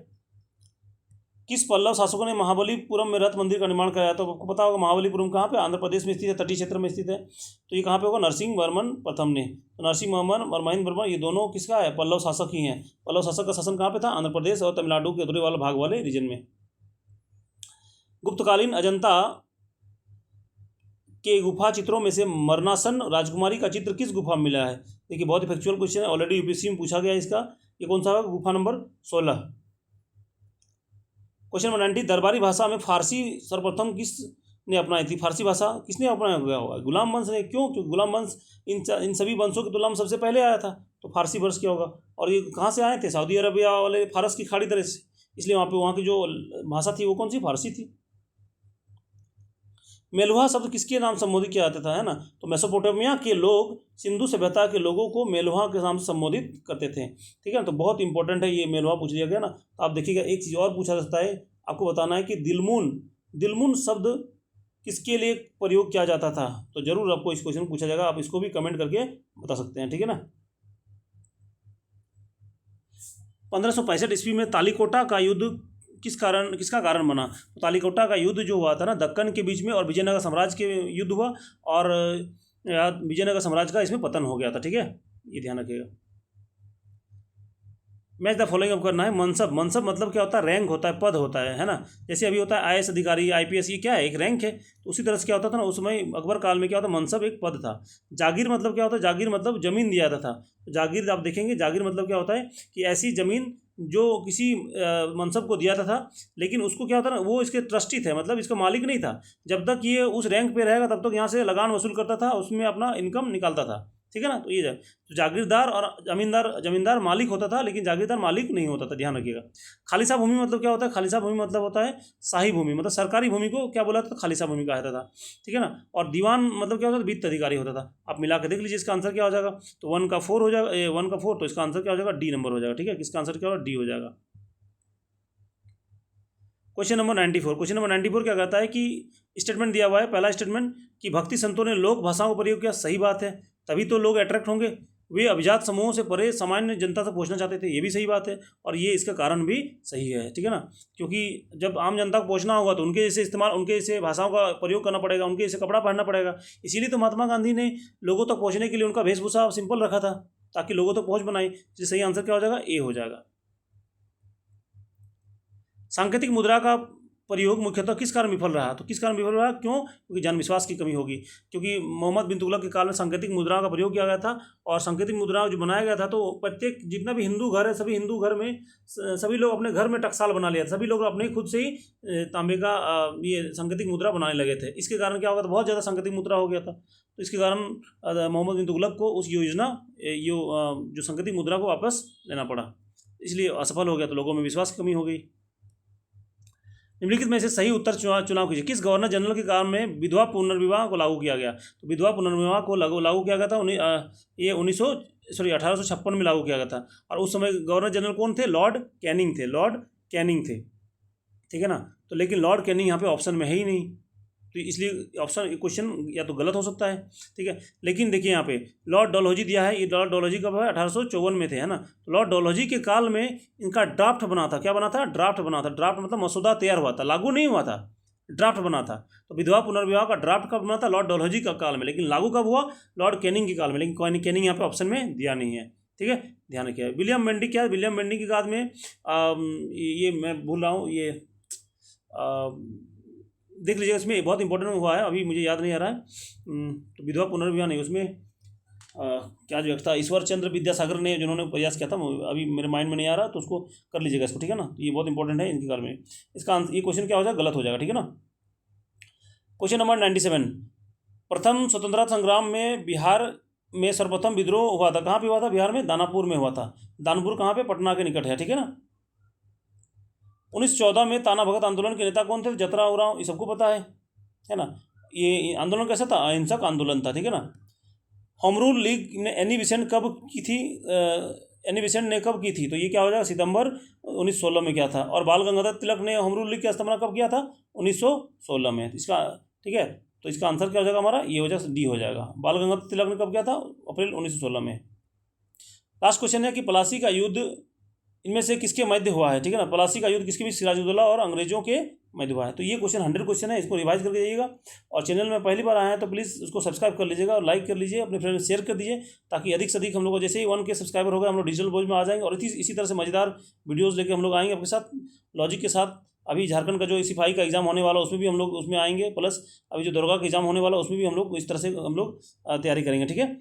किस पल्लव शासकों ने महाबलीपुरम में रथ मंदिर का निर्माण कराया? तो आपको पता होगा महाबलीपुरम कहाँ पे? आंध्र प्रदेश में स्थित है, तटीय क्षेत्र में स्थित है। तो ये कहाँ पे होगा? नरसिंह वर्मन प्रथम ने। तो नरसिंह वर्मन और महेंद्र वर्मन ये दोनों किसका है? पल्लव शासक ही हैं। पल्लव शासक का शासन कहाँ पे था? आंध्र प्रदेश और तमिलनाडु के अधूरे वाले भाग वाले रीजन में। गुप्तकालीन अजंता के गुफा चित्रों में से मरनासन राजकुमारी का चित्र किस गुफा में मिला है? देखिए बहुत ही फैक्चुअल क्वेश्चन है, ऑलरेडी यूपीएससी में पूछा गया है इसका। ये कौन सा होगा? गुफा नंबर 16। क्वेश्चन नंबर 90, दरबारी भाषा में फारसी सर्वप्रथम किसने अपनाई थी? फारसी भाषा किसने अपनाया गया होगा? गुलाम वंश ने। क्यों? क्योंकि गुलाम वंश इन सभी वंशों की तुलना में सबसे पहले आया था, तो फारसी वंश क्या होगा? और ये कहाँ से आए थे? सऊदी अरबिया वाले फारस की खाड़ी तरह से, इसलिए वहाँ की जो भाषा थी वो कौन सी? फारसी थी। मेलुहा शब्द किसके नाम संबोधित किया जाता था, है ना? तो मेसोपोटामिया के लोग सिंधु सभ्यता के लोगों को मेलुहा के नाम से संबोधित करते थे, ठीक है ना। तो बहुत इंपॉर्टेंट है ये, मेलुहा पूछ लिया गया ना। तो आप देखिएगा एक चीज़ और पूछा जाता है, आपको बताना है कि दिलमुन शब्द किसके लिए प्रयोग किया जाता था? तो जरूर आपको इस क्वेश्चन पूछा जाएगा, आप इसको भी कमेंट करके बता सकते हैं, ठीक है ना। 1565 ईस्वी में तालीकोटा का युद्ध किसका कारण बना? तो तालीकोटा का युद्ध जो हुआ था ना दक्कन के बीच में, और विजयनगर साम्राज्य के युद्ध हुआ, और विजयनगर साम्राज्य का इसमें पतन हो गया था, ठीक है, ये ध्यान रखिएगा। मैच द फॉलोइंग अब करना है। मनसब मतलब क्या होता है? रैंक होता है, पद होता है ना। जैसे अभी होता है आईएएस अधिकारी, आईपीएस, ये क्या है? एक रैंक है। तो उसी तरह से क्या होता था ना, उस समय अकबर काल में क्या होता? मनसब एक पद था। जागीर मतलब क्या होता है? जागीर मतलब जमीन दिया जाता था। तो जागीर आप देखेंगे, जागीर मतलब क्या होता है कि ऐसी जमीन जो किसी मनसब को दिया था, लेकिन उसको क्या होता है ना, वो इसके ट्रस्टी थे, मतलब इसका मालिक नहीं था। जब तक ये उस रैंक पे रहेगा तब तक यहाँ से लगान वसूल करता था, उसमें अपना इनकम निकालता था, ठीक है ना। तो ये तो जागीरदार और जमींदार मालिक होता था, लेकिन जागीरदार मालिक नहीं होता था, ध्यान रखिएगा। खालिसा भूमि मतलब क्या होता है? खालिसा भूमि मतलब होता है शाही भूमि, मतलब सरकारी भूमि को क्या बोला था? खालिसा भूमि कहा जाता था, ठीक है ना। और दीवान मतलब क्या होता था? वित्त अधिकारी होता था। आप मिला के देख लीजिए इसका आंसर क्या हो जाएगा। तो 1 का 4 हो जाएगा, 1 का 4, तो इसका आंसर क्या हो जाएगा? डी नंबर हो जाएगा, ठीक है। किसका आंसर क्या होगा? डी हो जाएगा। क्वेश्चन नंबर 94 क्या कहता है कि स्टेटमेंट दिया हुआ है, पहला स्टेटमेंट कि भक्ति संतों ने लोक भाषाओं का प्रयोग किया, सही बात है, तभी तो लोग अट्रैक्ट होंगे। वे अभिजात समूहों से परे सामान्य जनता तक पहुंचना चाहते थे, ये भी सही बात है, और ये इसका कारण भी सही है, ठीक है ना। क्योंकि जब आम जनता को पहुंचना होगा तो उनके जैसे भाषाओं का प्रयोग करना पड़ेगा, उनके जैसे कपड़ा पहनना पड़ेगा। इसीलिए तो महात्मा गांधी ने लोगों तक पहुँचने के लिए उनका वेशभूषा सिंपल रखा था, ताकि लोगों तक पहुँच बनाई। इसलिए सही आंसर क्या हो जाएगा? ए हो जाएगा। सांकेतिक मुद्रा का प्रयोग मुख्यतः किस कारण विफल रहा? तो किस कारण विफल रहा? क्यों? क्योंकि जनविश्वास की कमी होगी। क्योंकि मोहम्मद बिन तुगलक के काल में सांकेतिक मुद्राओं का प्रयोग किया गया था, और सांकेतिक मुद्राओं जो बनाया गया था, तो प्रत्येक जितना भी हिंदू घर है, सभी हिंदू घर में सभी लोग अपने घर में टकसाल बना लिया, सभी लोग अपने खुद से ही तांबे का ये सांकेतिक मुद्रा बनाने लगे थे। इसके कारण क्या होगा? तो बहुत ज़्यादा सांकेतिक मुद्रा हो गया था। तो इसके कारण मोहम्मद बिन तुगलक को उस जो सांकेतिक मुद्रा को वापस लेना पड़ा, इसलिए असफल हो गया, तो लोगों में विश्वास की कमी हो गई। निम्नलिखित में से सही उत्तर चुनाव कीजिए। किस गवर्नर जनरल के काम में विधवा पुनर्विवाह को लागू किया गया? तो विधवा पुनर्विवाह को लागू किया गया था ये 1856 में लागू किया गया था। और उस समय गवर्नर जनरल कौन थे? लॉर्ड कैनिंग थे, लॉर्ड कैनिंग थे, ठीक है ना। तो लेकिन लॉर्ड कैनिंग यहाँ पे ऑप्शन में है ही नहीं, तो इसलिए ऑप्शन क्वेश्चन या तो गलत हो सकता है, ठीक है। लेकिन देखिए यहाँ पे लॉर्ड डलहौजी दिया है, ये लॉर्ड डलहौजी कब है? 1854 में थे, है ना। तो लॉर्ड डलहौजी के काल में इनका ड्राफ्ट बना था। क्या बना था? ड्राफ्ट बना था। ड्राफ्ट मतलब मसौदा तैयार हुआ था, लागू नहीं हुआ था, ड्राफ्ट बना था। तो विधवा पुनर्विवाह का ड्राफ्ट कब बना था? लॉर्ड डलहौजी का काल में। लेकिन लागू कब हुआ? लॉर्ड कैनिंग के काल में। लेकिन कैनिंग यहाँ पे ऑप्शन में दिया नहीं है, ठीक है, ध्यान रखिए। विलियम बेंटिक क्या है? विलियम बेंटिक के बाद में ये मैं भूल रहा हूँ, ये देख लीजिएगा, इसमें बहुत इंपॉर्टेंट हुआ है, अभी मुझे याद नहीं आ रहा है। तो विधवा पुनर्विवाह नहीं, उसमें क्या जो था ईश्वर चंद्र विद्यासागर ने जिन्होंने प्रयास किया था, अभी मेरे माइंड में नहीं आ रहा, तो उसको कर लीजिएगा इसको, ठीक है ना। ये बहुत इंपॉर्टेंट है इनके बारे में। इसका ये क्वेश्चन क्या हो जाएगा? गलत हो जाएगा, ठीक है ना। क्वेश्चन नंबर 97, प्रथम स्वतंत्रता संग्राम में बिहार में सर्वप्रथम विद्रोह हुआ था, कहाँ पे हुआ था? बिहार में दानापुर में हुआ था। दानापुर कहाँ पे? पटना के निकट है, ठीक है ना। 1914 में ताना भगत आंदोलन के नेता कौन थे? जतरा उरांव, ये सबको पता है ना। ये आंदोलन कैसा था? अहिंसक आंदोलन था, ठीक है ना। होम रूल लीग ने एनी बेसेंट कब की थी? एनी बेसेंट ने कब की थी? तो ये क्या हो जाएगा? सितंबर 1916 में किया था। और बाल गंगाधर तिलक ने होम रूल लीग की स्थापना कब किया था? 1916 में। इसका ठीक है, तो इसका आंसर क्या हो जाएगा हमारा? ये हो जाएगा डी हो जाएगा। बाल गंगाधर तिलक ने कब किया था? अप्रैल 1916 में। लास्ट क्वेश्चन है कि प्लासी का युद्ध इनमें से किसके मध्य हुआ है, ठीक है ना। प्लासी का युद्ध किसके बीच? सिराजुद्दौला और अंग्रेजों के मध्य हुआ है। तो ये क्वेश्चन 100 क्वेश्चन है, इसको रिवाइज करके जाइएगा। और चैनल में पहली बार आए हैं तो प्लीज़ उसको सब्सक्राइब कर लीजिएगा और लाइक कर लीजिए, अपने फ्रेंड में शेयर कर दीजिए, ताकि अधिक से अधिक हम लोग को, जैसे ही 1K सब्सक्राइबर हो गए, हम लोग डिजिटल बोझ में आ जाएंगे। और इसी तरह से मजेदार वीडियोज़ लेके हम लोग आएंगे आपके साथ, लॉजिक के साथ। अभी झारखंड का जो सिपाही का एग्जाम होने वाला, उसमें भी हम लोग उसमें आएंगे, प्लस अभी जो दरोगा का एग्जाम होने वाला, उसमें भी हम लोग इस तरह से हम लोग तैयारी करेंगे, ठीक है।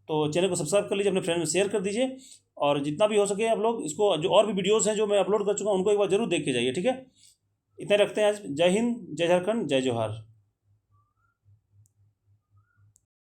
तो चैनल को सब्सक्राइब कर लीजिए, अपने फ्रेंड में शेयर कर दीजिए, और जितना भी हो सके आप लोग इसको, जो और भी वीडियोस हैं जो मैं अपलोड कर चुका हूँ, उनको एक बार जरूर देख के जाइए, ठीक है। इतना रखते हैं आज। जय हिंद, जय झारखंड, जय जोहार।